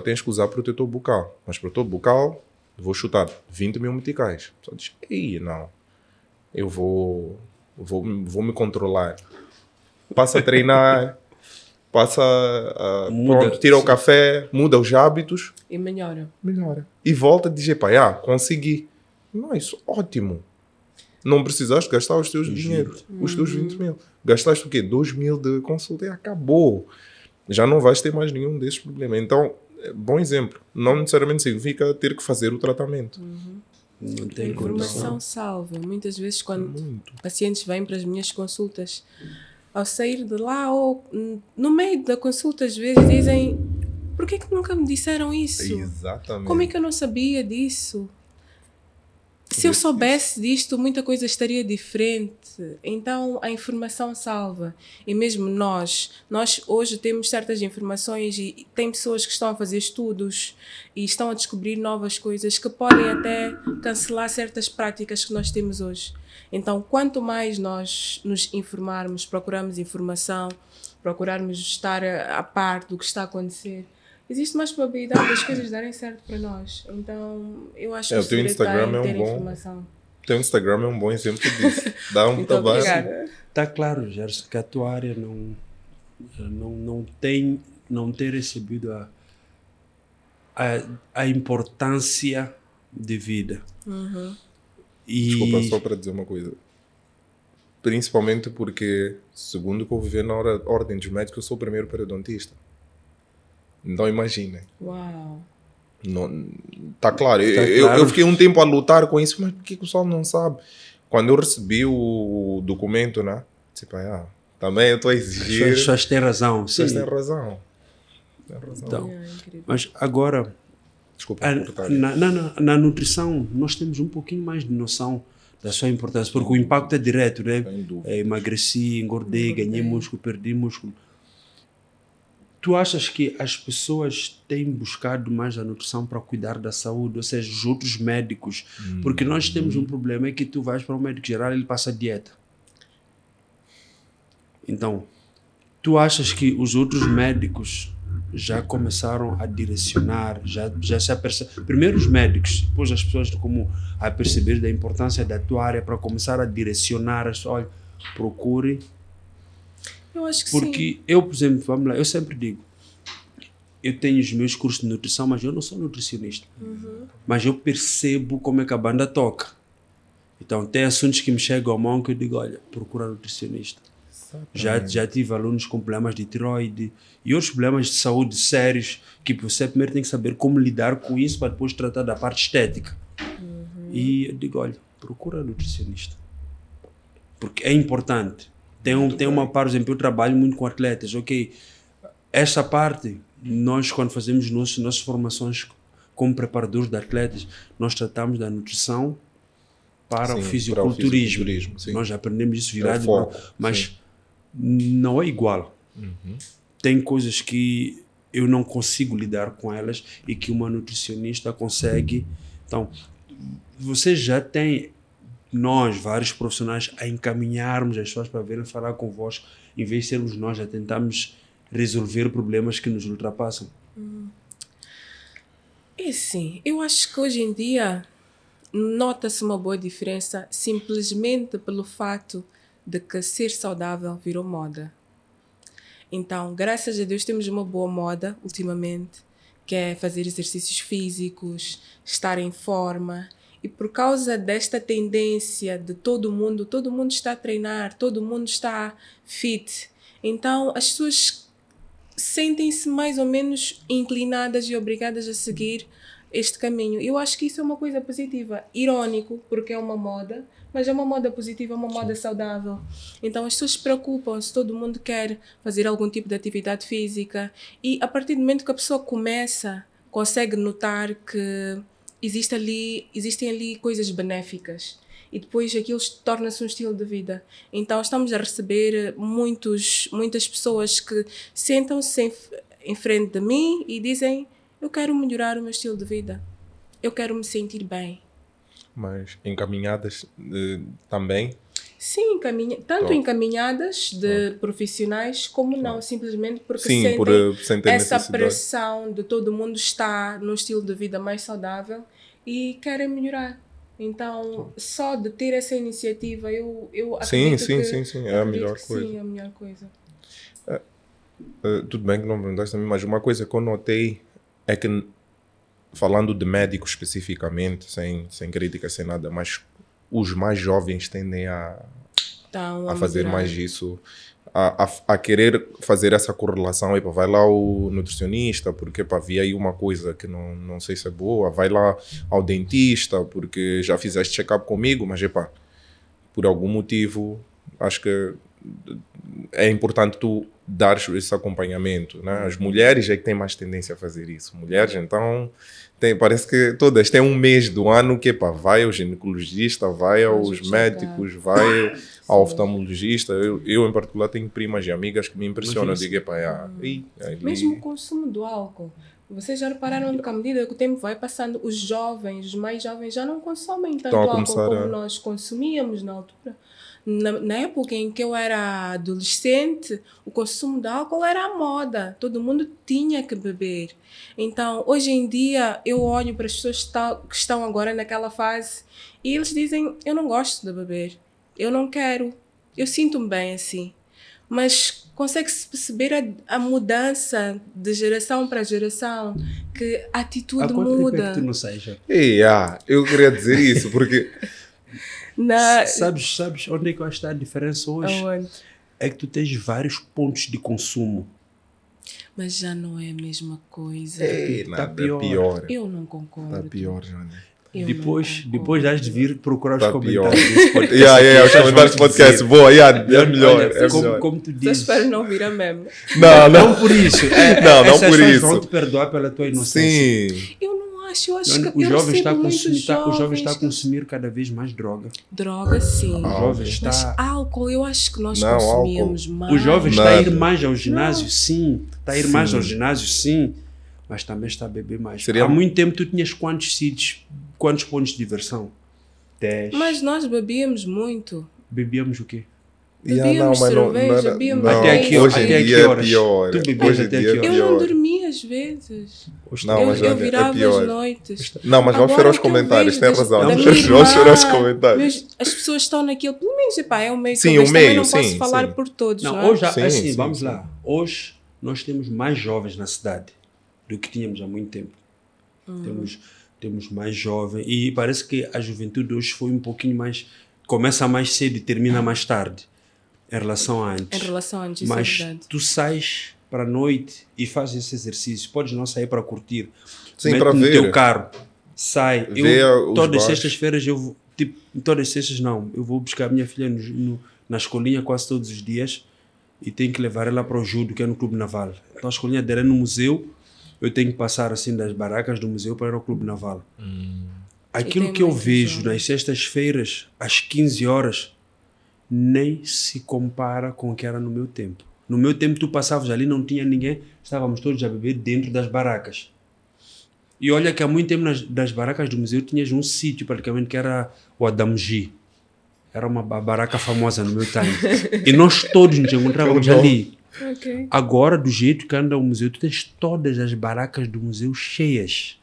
Tens que usar protetor bucal. Mas protetor bucal, vou chutar 20 mil meticais. Só diz, não. Eu vou me controlar. Passa a treinar, pronto, tira o café, muda os hábitos. E melhora. E volta a dizer, consegui. Não, isso ótimo. Não precisaste gastar os teus dinheiros, os teus 20 mil. Gastaste o quê? 2 mil de consulta e acabou. Já não vais ter mais nenhum desses problemas. Então, bom exemplo. Não necessariamente significa ter que fazer o tratamento. Não tem Informação salva. Muitas vezes quando pacientes vêm para as minhas consultas, ao sair de lá ou no meio da consulta, às vezes dizem, por que nunca me disseram isso? Exatamente. Como é que eu não sabia disso? Se eu soubesse disto, muita coisa estaria diferente. Então, a informação salva. E mesmo nós hoje temos certas informações e tem pessoas que estão a fazer estudos e estão a descobrir novas coisas que podem até cancelar certas práticas que nós temos hoje. Então, quanto mais nós nos informarmos, procurarmos informação, procurarmos estar a par do que está a acontecer, existe mais probabilidade das coisas darem certo para nós. Então, eu acho que o segredo está em ter informação. O teu Instagram é um bom exemplo disso. Dá um trabalho. Está claro, Gerson, que a tua área não tem recebido a importância de vida. Desculpa, só para dizer uma coisa. Principalmente porque, segundo o que eu vivi na ordem dos médicos, eu sou o primeiro periodontista. Então imaginem. Uau! Tá claro. Eu fiquei um tempo a lutar com isso, mas por que o pessoal não sabe? Quando eu recebi o documento, né? Tipo, também eu estou a exigir. As pessoas têm razão. Vocês têm razão. Então, mas agora, desculpa, na nutrição, nós temos um pouquinho mais de noção da sua importância, porque o impacto é direto, né? Emagreci, engordei, ganhei músculo, perdi músculo. Tu achas que as pessoas têm buscado mais a nutrição para cuidar da saúde, ou seja, os outros médicos? Porque nós temos um problema, é que tu vais para um médico geral e ele passa dieta. Então, tu achas que os outros médicos já começaram a direcionar, já se apercebem? Primeiro os médicos, depois as pessoas como a perceber da importância da tua área para começar a direcionar, olha, procure. Eu acho que porque eu, por exemplo, vamos lá, eu sempre digo, eu tenho os meus cursos de nutrição, mas eu não sou nutricionista. Mas eu percebo como é que a banda toca. Então, tem assuntos que me chegam à mão que eu digo, olha, procura nutricionista. Já tive alunos com problemas de tiroide e outros problemas de saúde sérios que você primeiro tem que saber como lidar com isso para depois tratar da parte estética. E eu digo, olha, procura nutricionista. Porque é importante. Tem uma parte, por exemplo, eu trabalho muito com atletas, ok? Essa parte, nós quando fazemos nossas formações como preparadores de atletas, nós tratamos da nutrição para o fisiculturismo. Nós aprendemos isso virado, mas não é igual. Tem coisas que eu não consigo lidar com elas e que uma nutricionista consegue. Então, você já tem... nós, vários profissionais, a encaminharmos as pessoas para virem falar convosco, em vez de sermos nós a tentarmos resolver problemas que nos ultrapassam? É sim, eu acho que hoje em dia nota-se uma boa diferença simplesmente pelo fato de que ser saudável virou moda. Então, graças a Deus, temos uma boa moda ultimamente, que é fazer exercícios físicos, estar em forma. E por causa desta tendência de todo mundo está a treinar, todo mundo está fit. Então, as pessoas sentem-se mais ou menos inclinadas e obrigadas a seguir este caminho. Eu acho que isso é uma coisa positiva. Irônico, porque é uma moda, mas é uma moda positiva, é uma moda saudável. Então as pessoas se preocupam-se, todo mundo quer fazer algum tipo de atividade física e a partir do momento que a pessoa consegue notar que existem ali coisas benéficas e depois aquilo torna-se um estilo de vida. Então estamos a receber muitas pessoas que sentam-se em frente de mim e dizem: eu quero melhorar o meu estilo de vida, eu quero me sentir bem. Mas encaminhadas também? Sim, tanto encaminhadas de profissionais como não, simplesmente porque sentem essa pressão de todo mundo estar num estilo de vida mais saudável e querem melhorar. Então, só de ter essa iniciativa, eu acredito sim, é a melhor coisa. Sim, é a melhor coisa. Tudo bem que não me perguntaste também, mas uma coisa que eu notei é que, falando de médicos especificamente, sem crítica, sem nada, mas os mais jovens tendem a fazer mais isso, a querer fazer essa correlação. Epa, vai lá o nutricionista, porque havia aí uma coisa que não sei se é boa, vai lá ao dentista, porque já fizeste check-up comigo, mas epa, por algum motivo, acho que é importante tu dar esse acompanhamento, né? As mulheres é que têm mais tendência a fazer isso. Mulheres, então, parece que todas têm um mês do ano que vai ao ginecologista, vai aos médicos, vai ao oftalmologista. Eu, em particular, tenho primas e amigas que me impressionam. Eu digo, mesmo o consumo do álcool. Vocês já repararam que à medida que o tempo vai passando, os mais jovens já não consomem tanto álcool como nós consumíamos na altura. Na época em que eu era adolescente, o consumo de álcool era a moda. Todo mundo tinha que beber. Então, hoje em dia, eu olho para as pessoas que estão agora naquela fase e eles dizem: eu não gosto de beber, eu não quero, eu sinto-me bem assim. Mas consegue-se perceber a mudança de geração para geração, que a atitude muda. Que tu não seja. Eu queria dizer isso, porque... Sabes onde é que está a diferença hoje? Aonde? É que tu tens vários pontos de consumo. Mas já não é a mesma coisa. Está pior. Eu não concordo. Está pior, Jônia. Depois has de vir procurar os comentários. Os comentários do podcast. Boa, é melhor. Como tu dizes. Só espero não vir a meme. Não por isso. Não por isso. Vão te perdoar pela tua inocência. Sim. Eu acho que o jovem está a consumir cada vez mais droga. Droga, sim. Mas álcool, eu acho que nós consumíamos mais. O jovem está a ir mais ao ginásio, sim. Está a ir mais ao ginásio, sim. Mas também está a beber mais. Há muito tempo tu tinhas quantos sítios, quantos pontos de diversão? 10. Mas nós bebíamos muito. Bebíamos o quê? Bebíamos cerveja, bebíamos até aqui hoje em dia é pior. Tu bebias até aqui horas? Eu não dormia às vezes. Eu virava as noites. Não, mas vamos ver os comentários, tem razão. Vamos ver os comentários. As pessoas estão naquilo, pelo menos, é o meio que sim, eu também não posso falar por todos. Não, hoje, vamos lá. Hoje nós temos mais jovens na cidade do que tínhamos há muito tempo. Temos mais jovens e parece que a juventude hoje foi um pouquinho mais... Começa mais cedo e termina mais tarde. Em relação a antes. Mas tu sais para a noite e fazes esse exercício. Podes não sair para curtir. Sim, para ver. No teu carro. Sai. Todas as sextas-feiras eu vou... todas as sextas não. Eu vou buscar a minha filha na escolinha quase todos os dias e tenho que levar ela para o judo, que é no Clube Naval. Então a escolinha dela é no museu. Eu tenho que passar assim das barracas do museu para ir ao Clube Naval. Aquilo que eu vejo nas sextas-feiras, às 15 horas, nem se compara com o que era no meu tempo. No meu tempo, tu passavas ali, não tinha ninguém, estávamos todos a beber dentro das barracas. E olha que há muito tempo das barracas do museu tinhas um sítio praticamente que era o Adamji. Era uma barraca famosa no meu time. E nós todos nos encontrávamos ali. Okay. Agora, do jeito que anda o museu, tu tens todas as barracas do museu cheias.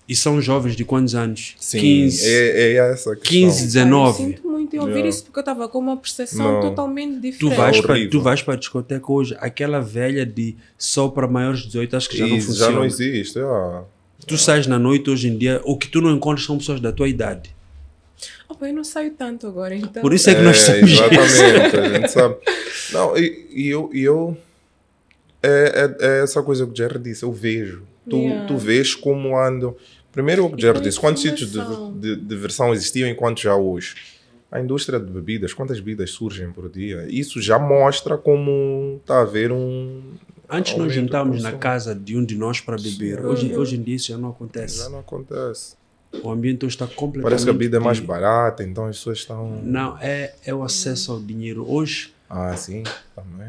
E são jovens de quantos anos? Sim, 15, é essa questão. 15, 19. Eu sinto muito em ouvir isso porque eu estava com uma percepção totalmente diferente. Tu vais para a discoteca hoje, aquela velha de só para maiores de 18, acho que já não funciona. Já não existe. Tu sais na noite hoje em dia, o que tu não encontras são pessoas da tua idade. Eu não saio tanto agora, então. Por isso é que nós sabemos exatamente, a gente sabe. Não, eu é essa coisa que o Jerry disse, eu vejo. Tu vês como andam. Primeiro o que o Jerry disse, quantos sítios de diversão existiam enquanto já hoje. a indústria de bebidas, quantas bebidas surgem por dia, isso já mostra como está a haver Antes nós aumento de juntávamos na consumo. casa de um de nós para beber. Hoje em dia isso já não acontece. Já não acontece. O ambiente hoje está completamente... Parece que a bebida é mais barata, então as pessoas estão... Não, é o acesso ao dinheiro. Hoje, Sim, também.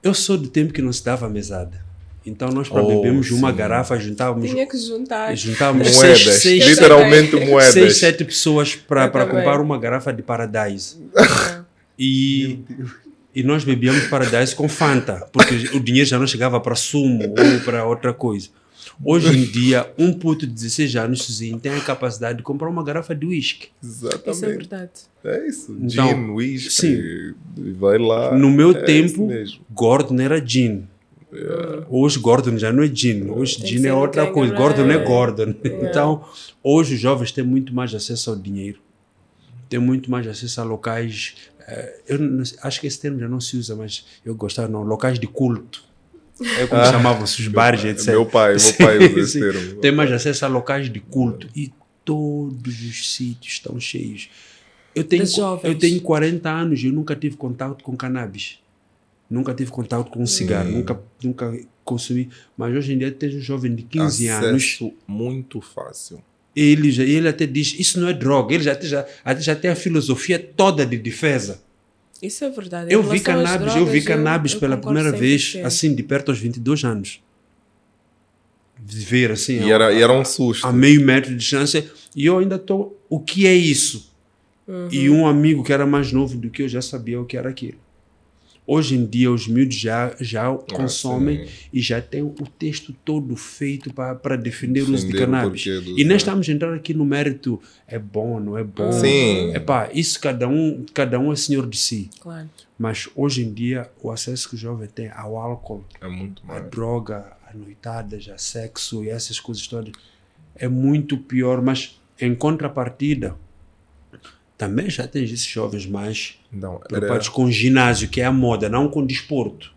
eu sou do tempo que não se dava mesada. Então nós para Oh, bebermos uma sim. garrafa juntávamos Tinha que juntar. Moedas, literalmente moedas. 6, 7 pessoas para Eu também. comprar uma garrafa de Paradise. E nós bebíamos Paradise com Fanta, porque o dinheiro já não chegava para sumo ou para outra coisa. Hoje em dia, um puto de 16 anos sozinho tem a capacidade de comprar uma garrafa de whisky. Exatamente. Isso é verdade. É isso. Então, Gin, whisky, sim. vai lá. No meu isso tempo, mesmo. Gordon era gin. Hoje Gordon já não é gin. Hoje Tem gin que ser é um outra coisa. Kangaroo. Gordon é Gordon. Então, hoje os jovens têm muito mais acesso ao dinheiro. Têm muito mais acesso a locais... eu acho que esse termo já não se usa, mas eu gostava, não. Locais de culto. É como chamavam-se os bares, etc. Meu pai usa Sim, esse sim. termo. Tem mais acesso a locais de culto. E todos os sítios estão cheios. Eu De jovens. tenho 40 anos e eu nunca tive contato com cannabis. Nunca tive contato com um cigarro. Nunca consumi. Mas hoje em dia tem um jovem de 15 anos. Acesso muito fácil. Ele até diz, isso não é droga. Ele já tem a filosofia toda de defesa. Isso é verdade. Eu Em vi relação às cannabis, drogas, eu pela concordo primeira vez, 100%. assim, de perto aos 22 anos. De ver, assim, E era um susto. a meio metro de distância. E eu ainda estou... O que é isso? E um amigo que era mais novo do que eu já sabia o que era aquilo. Hoje em dia, os miúdos já consomem sim. e já tem o texto todo feito para defender o uso de Defender o cannabis. porquê do E uso. nem estamos entrando aqui no mérito, é bom, não é bom. Sim. Epá, isso cada um é senhor de si. Claro. Mas hoje em dia, o acesso que o jovem tem ao álcool, É muito à mais. droga, a noitadas, a sexo e essas coisas todas, é muito pior. Mas, em contrapartida, também já tem esses jovens mais Não, preocupados com ginásio, que é a moda, não com desporto.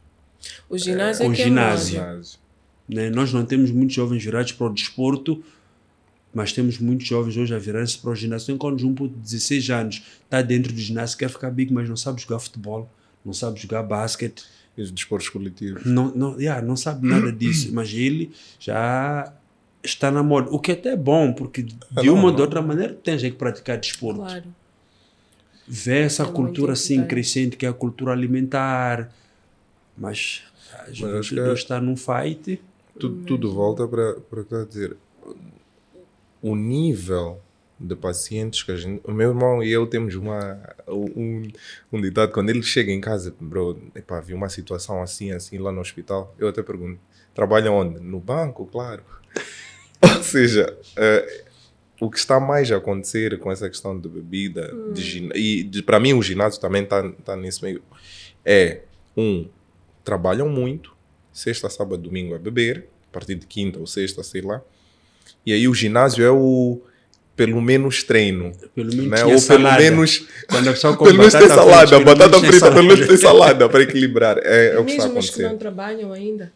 O ginásio com é que ginásio. é moda. Né? Nós não temos muitos jovens virados para o desporto, mas temos muitos jovens hoje a virarem-se para o ginásio. Então, quando um puto de 16 anos está dentro do ginásio, quer ficar big, mas não sabe jogar futebol, não sabe jogar basquete, E os desportos coletivos. não sabe nada disso, mas ele já está na moda. O que até é bom, porque de uma ou de outra maneira tens que praticar desporto. Claro. Vê essa É muito cultura assim importante. crescente, que é a cultura alimentar, mas a acho juventude que hoje está num fight. Tudo volta para o que eu dizer. O nível de pacientes que a gente... O meu irmão e eu temos um ditado. Quando ele chega em casa, bro, epá, vi uma situação assim lá no hospital. Eu até pergunto, trabalha onde? No banco, claro. Ou seja, o que está mais a acontecer com essa questão de bebida, para mim o ginásio também está nesse meio, trabalham muito, sexta, sábado, domingo a beber, a partir de quinta ou sexta, sei lá, e aí o ginásio é o pelo menos treino, Pelo menos né? tinha Ou pelo salada. menos Quando a pessoa come pelo menos tem batata salada, frita, batata tem frita, pelo menos salada. tem salada para equilibrar, é o que está Mesmo os que não acontecendo. trabalham ainda.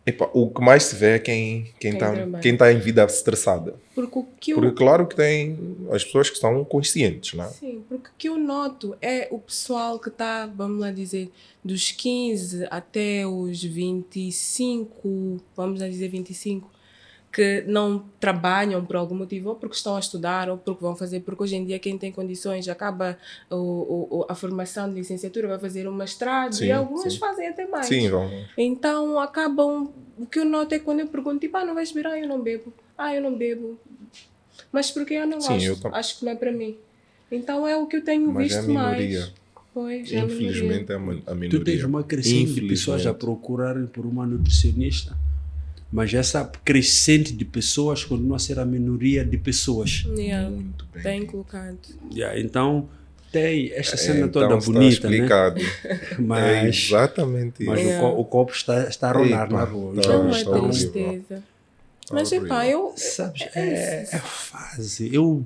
Epá, o que mais se vê é quem trabalha. está em vida estressada. Porque o que Porque eu... claro que tem as pessoas que são conscientes, não é? Sim, porque o que eu noto é o pessoal que está, vamos lá dizer, dos 15 até os 25, vamos lá dizer 25, que não trabalham por algum motivo, ou porque estão a estudar, ou porque vão fazer, porque hoje em dia quem tem condições acaba a formação de licenciatura, vai fazer um mestrado, Sim, e algumas sim. fazem até mais. Sim, vamos. Então acabam, o que eu noto é quando eu pergunto, tipo, não vais beber? Eu não bebo. Eu não bebo. Mas porque eu não Sim, gosto, acho que não é para mim. Então é o que eu tenho Mas é a visto minoria. mais. Pois, é a minoria. Infelizmente é a minoria. Tu tens uma crescente de pessoas a procurarem por uma nutricionista, mas essa crescente de pessoas continua a ser a minoria de pessoas. Yeah, Muito bem. bem colocado. Então tem esta cena Então toda está bonita, né? explicado. É Mas exatamente Mas isso. o copo está a rolar Epa, na rua. tá. É uma está horrível. tristeza. Mas, horrível. epá, eu... Sabes, é fase. Eu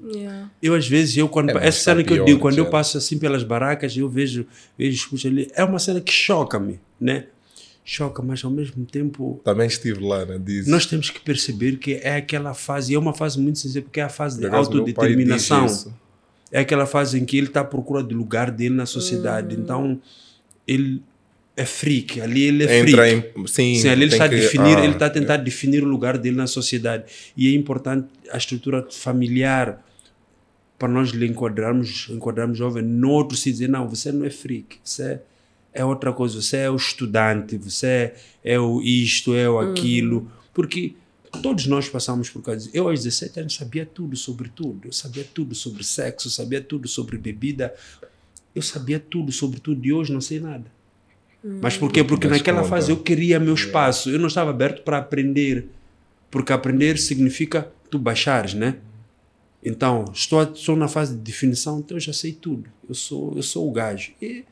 às vezes, quando mas essa está cena que eu pior, digo, quando eu já. passo assim pelas barracas, eu vejo, escuto ali, é uma cena que choca-me, né? Choca, mas ao mesmo tempo Também estive lá, né? Diz. nós temos que perceber que é aquela fase, e é uma fase muito sensível, porque é a fase de Por acaso, meu pai diz autodeterminação. isso. é aquela fase em que ele está à procura do lugar dele na sociedade. Então, ele é freak. Ali ele é freak. Sim, ali ele está a definir, ele está a tentar definir o lugar dele na sociedade. E é importante a estrutura familiar para nós lhe enquadrarmos jovem. No outro se dizer, não, você não é freak. Você é outra coisa. Você é o estudante. Você é o isto, é o aquilo. Porque todos nós passamos por causa disso. Eu, aos 17 anos, sabia tudo sobre tudo. Eu sabia tudo sobre sexo, sabia tudo sobre bebida. Eu sabia tudo sobre tudo e hoje não sei nada. Mas por quê? Porque naquela fase eu queria meu espaço. Eu não estava aberto para aprender. Porque aprender significa tu baixares, né? Então, estou na fase de definição, então eu já sei tudo. Eu sou o gajo. E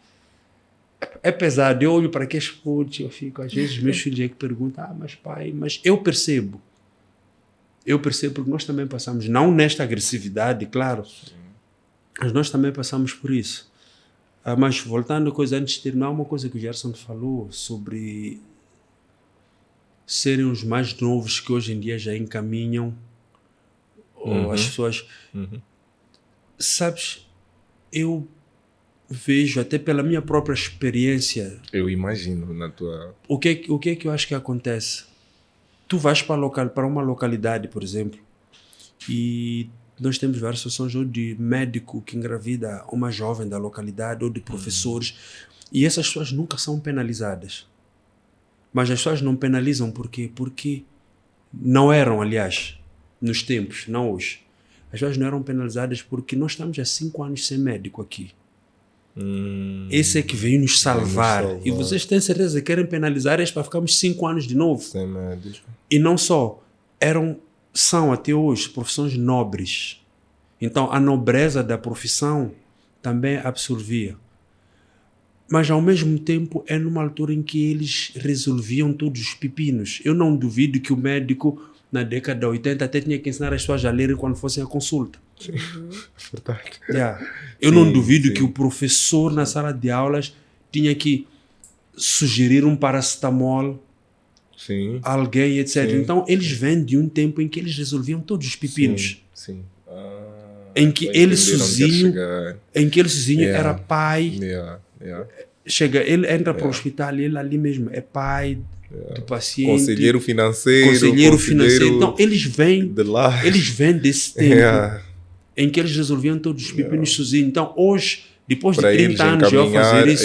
é pesado. Eu olho para aqueles putos, eu fico, às vezes, meus filhos é que perguntam, mas pai, mas eu percebo. Eu percebo porque nós também passamos, não nesta agressividade, claro, mas nós também passamos por isso. Mas voltando a coisa antes de terminar, uma coisa que o Gerson falou sobre serem os mais novos que hoje em dia já encaminham, ou as pessoas... Sabes, eu vejo, até pela minha própria experiência... Eu imagino na tua... O que é que eu acho que acontece? Tu vais para uma localidade, por exemplo, e nós temos várias situações ou de médico que engravida uma jovem da localidade ou de professores, e essas pessoas nunca são penalizadas. Mas as pessoas não penalizam por quê? Porque não eram, aliás, nos tempos, não hoje. As pessoas não eram penalizadas porque nós estamos há 5 anos sem médico aqui. Esse é que veio nos salvar. E vocês têm certeza que querem penalizar eles para ficarmos 5 anos de novo? Sem médico. E não só, são até hoje profissões nobres. Então a nobreza da profissão também absorvia. Mas ao mesmo tempo é numa altura em que eles resolviam todos os pepinos. Eu não duvido que o médico na década de 80 até tinha que ensinar as pessoas a lerem quando fossem à consulta. Sim, verdade. Eu não duvido que o professor na sala de aulas tinha que sugerir um paracetamol a alguém, etc. Então eles vêm de um tempo em que eles resolviam todos os pepinos. Em que ele sozinho era pai. Chega, ele entra para o hospital e ele ali mesmo é pai do paciente. Conselheiro financeiro. Então eles vêm desse tempo em que eles resolviam todos os pepinos sozinhos. Então hoje, depois de 30 anos eu vou fazer isso.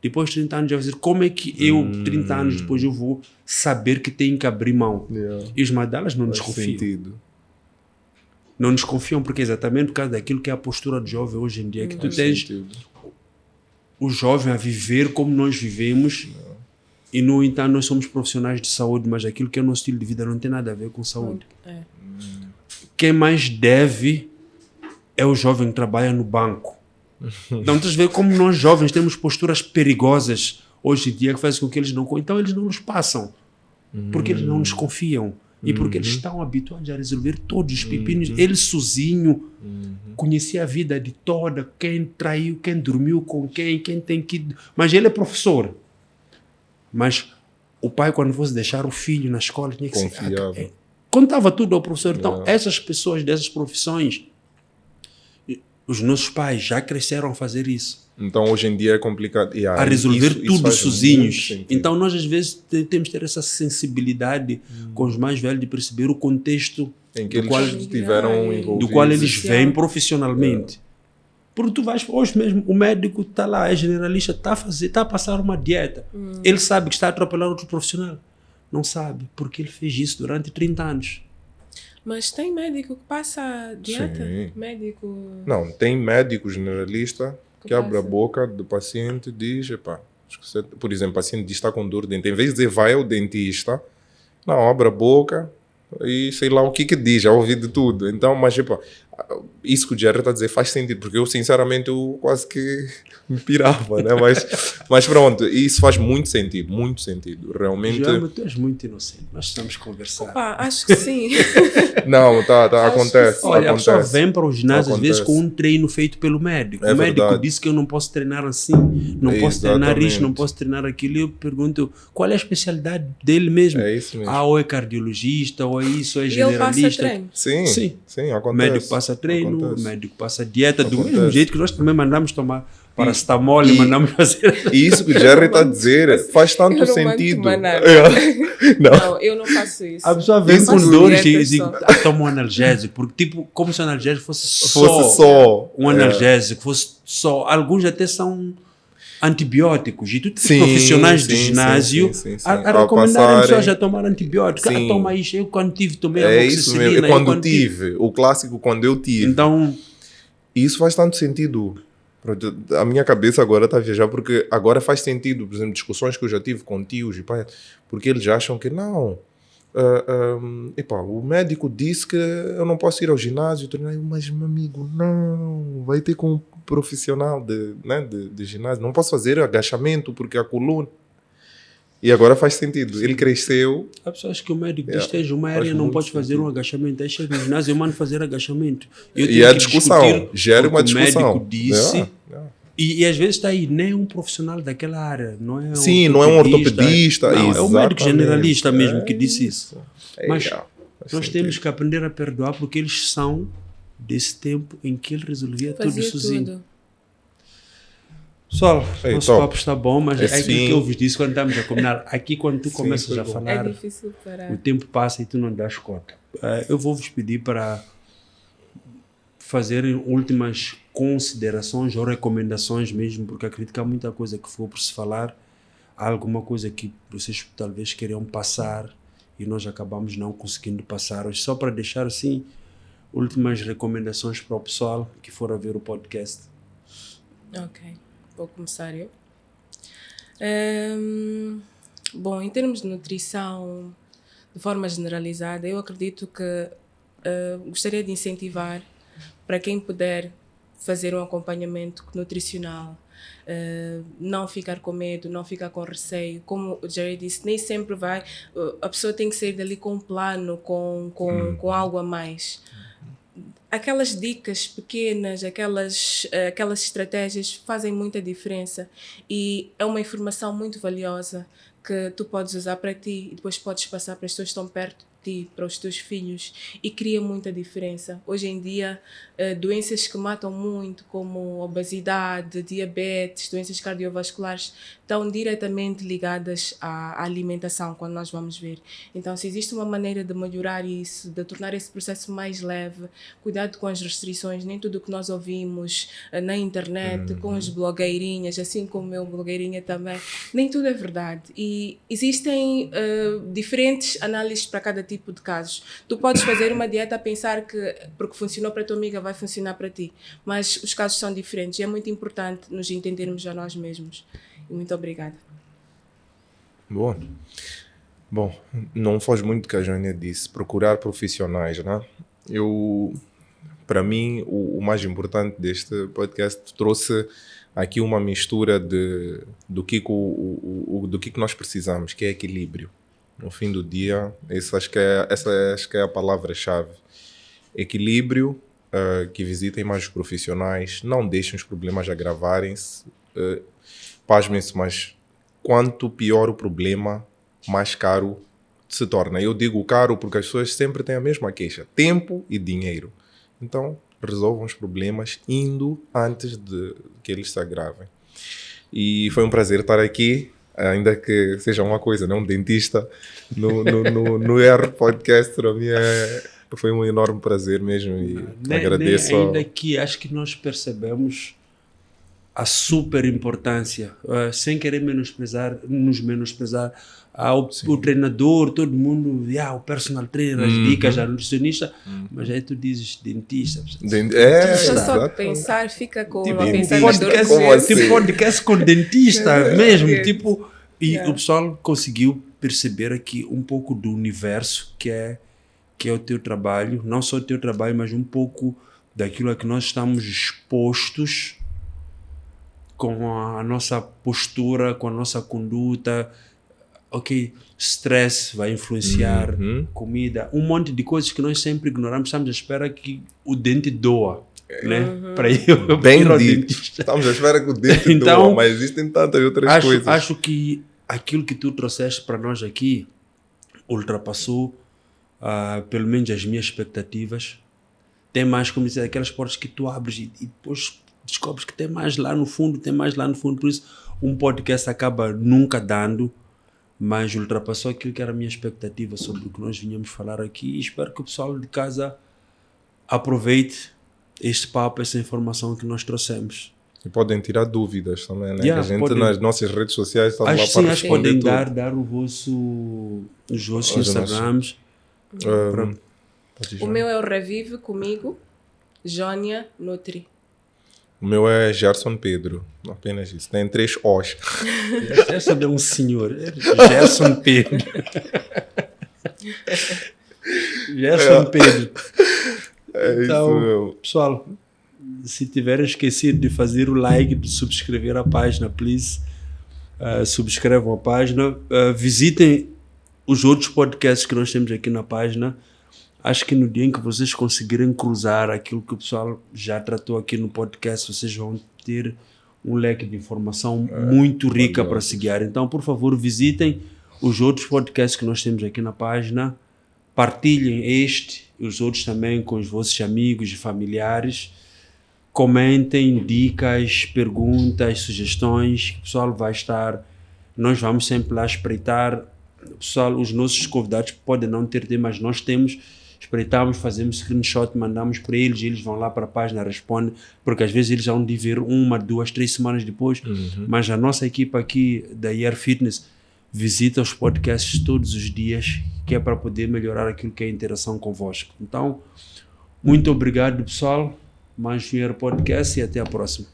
Depois de 30 anos eu vou dizer como é que eu, 30 anos depois, eu vou saber que tenho que abrir mão. E os madalas não nos confiam. Não nos confiam porque é exatamente por causa daquilo que é a postura do jovem hoje em dia. Que tu tens o jovem a viver como nós vivemos e, no entanto, nós somos profissionais de saúde, mas aquilo que é o nosso estilo de vida não tem nada a ver com saúde. Quem mais deve é o jovem que trabalha no banco. Então, tu vê como nós jovens temos posturas perigosas hoje em dia que fazem com que eles não... Então, eles não nos passam. Porque eles não nos confiam. E porque eles estão habituados a resolver todos os pepinos. Ele sozinho conhecia a vida de toda, quem traiu, quem dormiu com quem tem que... Mas ele é professor. Mas o pai, quando fosse deixar o filho na escola, tinha que ser... Contava tudo ao professor. Então, essas pessoas dessas profissões, os nossos pais já cresceram a fazer isso. Então, hoje em dia é complicado. A resolver tudo sozinhos. Então, nós às vezes temos que ter essa sensibilidade com os mais velhos de perceber o contexto em que eles estiveram envolvidos. Do qual eles vêm profissionalmente. Porque tu vais, hoje mesmo, o médico está lá, é generalista, está a passar uma dieta. Ele sabe que está a atropelar outro profissional. Não sabe, porque ele fez isso durante 30 anos. Mas tem médico que passa dieta? Médico... Não, tem médico generalista que abre a boca do paciente e diz, por exemplo, o paciente diz que está com dor de dente. Em vez de dizer vai ao dentista, não, abre a boca e sei lá o que diz, já ouvi de tudo. Então, mas isso que o Jerry está a dizer faz sentido, porque eu sinceramente quase que me pirava, né? Mas pronto, isso faz muito sentido, realmente. João, tu és muito inocente, nós estamos a conversar. Opa, acho que sim. Não, acontece. Olha, a pessoa vem para o ginásio às vezes com um treino feito pelo médico. O médico disse que eu não posso treinar assim, não posso treinar isso, não posso treinar aquilo. E eu pergunto, qual é a especialidade dele mesmo? É isso mesmo. Ou é cardiologista, ou é isso, ou é generalista. E ele passa treino? Sim, acontece. O médico passa passa treino, Acontece. o médico passa dieta, do Acontece. mesmo jeito que nós também mandamos tomar paracetamol e mandamos fazer. E isso que o Jerry está a dizer faz tanto Eu não mando sentido. tomar nada. Não. Não, eu não faço isso. A pessoa vem Eu com faço dores e dieta diz, só. toma um analgésico, porque tipo, como se o analgésico fosse Fosse só. um analgésico, fosse só. Alguns até são antibióticos. E tu tens Sim, profissionais do sim, ginásio sim. a Ao recomendarem passarem- pessoas a tomar antibióticos. Sim. Toma isso. Eu quando tive, tomei É isso mesmo. amoxicilina. É quando tive. O clássico quando eu tive. Então, E isso faz tanto sentido. Pronto, a minha cabeça agora está a viajar porque agora faz sentido, por exemplo, discussões que eu já tive com tios e pai, porque eles acham que não. O médico disse que eu não posso ir ao ginásio treinar, mas meu amigo, não, vai ter com um profissional de ginásio, não posso fazer agachamento porque a coluna. E agora faz sentido. Ele cresceu. há pessoas que o médico diz: Yeah. esteja uma Faz área, não muito podes fazer sentido. um agachamento. Aí chega no ginásio, eu mando fazer agachamento. Eu E tenho a que discussão discutir gera uma porque discussão. O médico disse. Yeah. E às vezes está aí, nem um profissional daquela área, não é Sim, não é um ortopedista. Não, é o médico exatamente. generalista mesmo que disse isso. Mas Faz nós sentido. temos que aprender a perdoar porque eles são desse tempo em que ele resolvia tudo Fazia sozinho. tudo. Pessoal, Ei, nosso top. papo está bom, mas é Esse aquilo fim- que eu vos disse quando estamos a combinar. Aqui, quando tu Sim, começas foi a bom. É falar, difícil parar. o tempo passa e tu não das conta. Eu vou vos pedir para fazerem últimas considerações ou recomendações mesmo, porque acredito que há muita coisa que ficou por se falar. Há alguma coisa que vocês talvez queriam passar e nós acabamos não conseguindo passar hoje. Só para deixar assim, últimas recomendações para o pessoal que for a ver o podcast. Ok, vou começar eu. Bom, em termos de nutrição, de forma generalizada, eu acredito que gostaria de incentivar para quem puder fazer um acompanhamento nutricional, não ficar com medo, não ficar com receio. Como o Jerry disse, nem sempre vai. A pessoa tem que sair dali com um plano, com algo a mais. Aquelas dicas pequenas, aquelas estratégias fazem muita diferença e é uma informação muito valiosa que tu podes usar para ti e depois podes passar para as pessoas que estão perto de ti, para os teus filhos e cria muita diferença. Hoje em dia, doenças que matam muito, como obesidade, diabetes, doenças cardiovasculares, estão diretamente ligadas à alimentação, quando nós vamos ver. Então, se existe uma maneira de melhorar isso, de tornar esse processo mais leve, cuidado com as restrições, nem tudo o que nós ouvimos na internet, com as blogueirinhas, assim como eu, blogueirinha também, nem tudo é verdade. E existem diferentes análises para cada tipo de casos. Tu podes fazer uma dieta a pensar que porque funcionou para a tua amiga vai funcionar para ti, mas os casos são diferentes e é muito importante nos entendermos a nós mesmos. E muito obrigada. Bom, não foge muito do que a Jônia disse. Procurar profissionais, né? Para mim, o mais importante deste podcast trouxe aqui uma mistura do que nós precisamos, que é equilíbrio. No fim do dia, essa acho que é a palavra-chave. Equilíbrio, que visitem mais os profissionais, não deixem os problemas agravarem-se. Pasmem-se, mas quanto pior o problema, mais caro se torna. Eu digo caro porque as pessoas sempre têm a mesma queixa: tempo e dinheiro. Então, resolvam os problemas indo antes de que eles se agravem. E foi um prazer estar aqui, ainda que seja uma coisa, não um dentista, no R Podcast. Para mim foi um enorme prazer mesmo e agradeço. Ainda que acho que nós percebemos a super importância, sem querer nos menosprezar, o treinador, todo mundo, o personal trainer, as dicas, a nutricionista, mas aí tu dizes dentista. Só de pensar, fica com tipo, uma pensar tipo podcast com dentista mesmo, tipo, e o pessoal conseguiu perceber aqui um pouco do universo que é o teu trabalho, não só o teu trabalho, mas um pouco daquilo a que nós estamos expostos com a nossa postura, com a nossa conduta. Ok, stress vai influenciar, comida, um monte de coisas que nós sempre ignoramos. Estamos à espera que o dente doa, né? Para eu Bem ir ao dito. dentista. Estamos à espera que o dente doa, mas existem tantas outras coisas. Acho que aquilo que tu trouxeste para nós aqui ultrapassou pelo menos as minhas expectativas. tem mais, como dizer, aquelas portas que tu abres e depois descobres que tem mais lá no fundo, tem mais lá no fundo. Por isso, um podcast acaba nunca dando, mas ultrapassou aquilo que era a minha expectativa sobre o que nós vinhamos falar aqui. E espero que o pessoal de casa aproveite este papo, essa informação que nós trouxemos. E podem tirar dúvidas também, né? Yeah, A gente podem. nas nossas redes sociais está lá Acho que para sim, acho que responder podem tudo. dar os vossos Os Instagrams. Pode ir O já. meu é o Revive comigo, Jónia Nutri. O meu é Gerson Pedro, apenas isso. Tem 3 O's. Essa é um senhor, Gerson Pedro. Gerson Pedro. É Então, isso mesmo. pessoal, se tiverem esquecido de fazer o like, de subscrever a página, please, subscrevam a página. Visitem os outros podcasts que nós temos aqui na página. Acho que no dia em que vocês conseguirem cruzar aquilo que o pessoal já tratou aqui no podcast, vocês vão ter um leque de informação muito rica para se guiar. Então, por favor, visitem os outros podcasts que nós temos aqui na página. Partilhem este e os outros também com os vossos amigos e familiares. Comentem dicas, perguntas, sugestões. O pessoal vai estar... Nós vamos sempre lá espreitar. O pessoal, os nossos convidados podem não ter tempo, mas nós temos... Espreitamos, fazemos screenshot, mandamos para eles, e eles vão lá para a página, respondem, porque às vezes eles vão de ver 1, 2, 3 semanas depois, mas a nossa equipa aqui da Year Fitness visita os podcasts todos os dias, que é para poder melhorar aquilo que é a interação convosco. Então, muito obrigado, pessoal, mais um Year Podcast e até a próxima.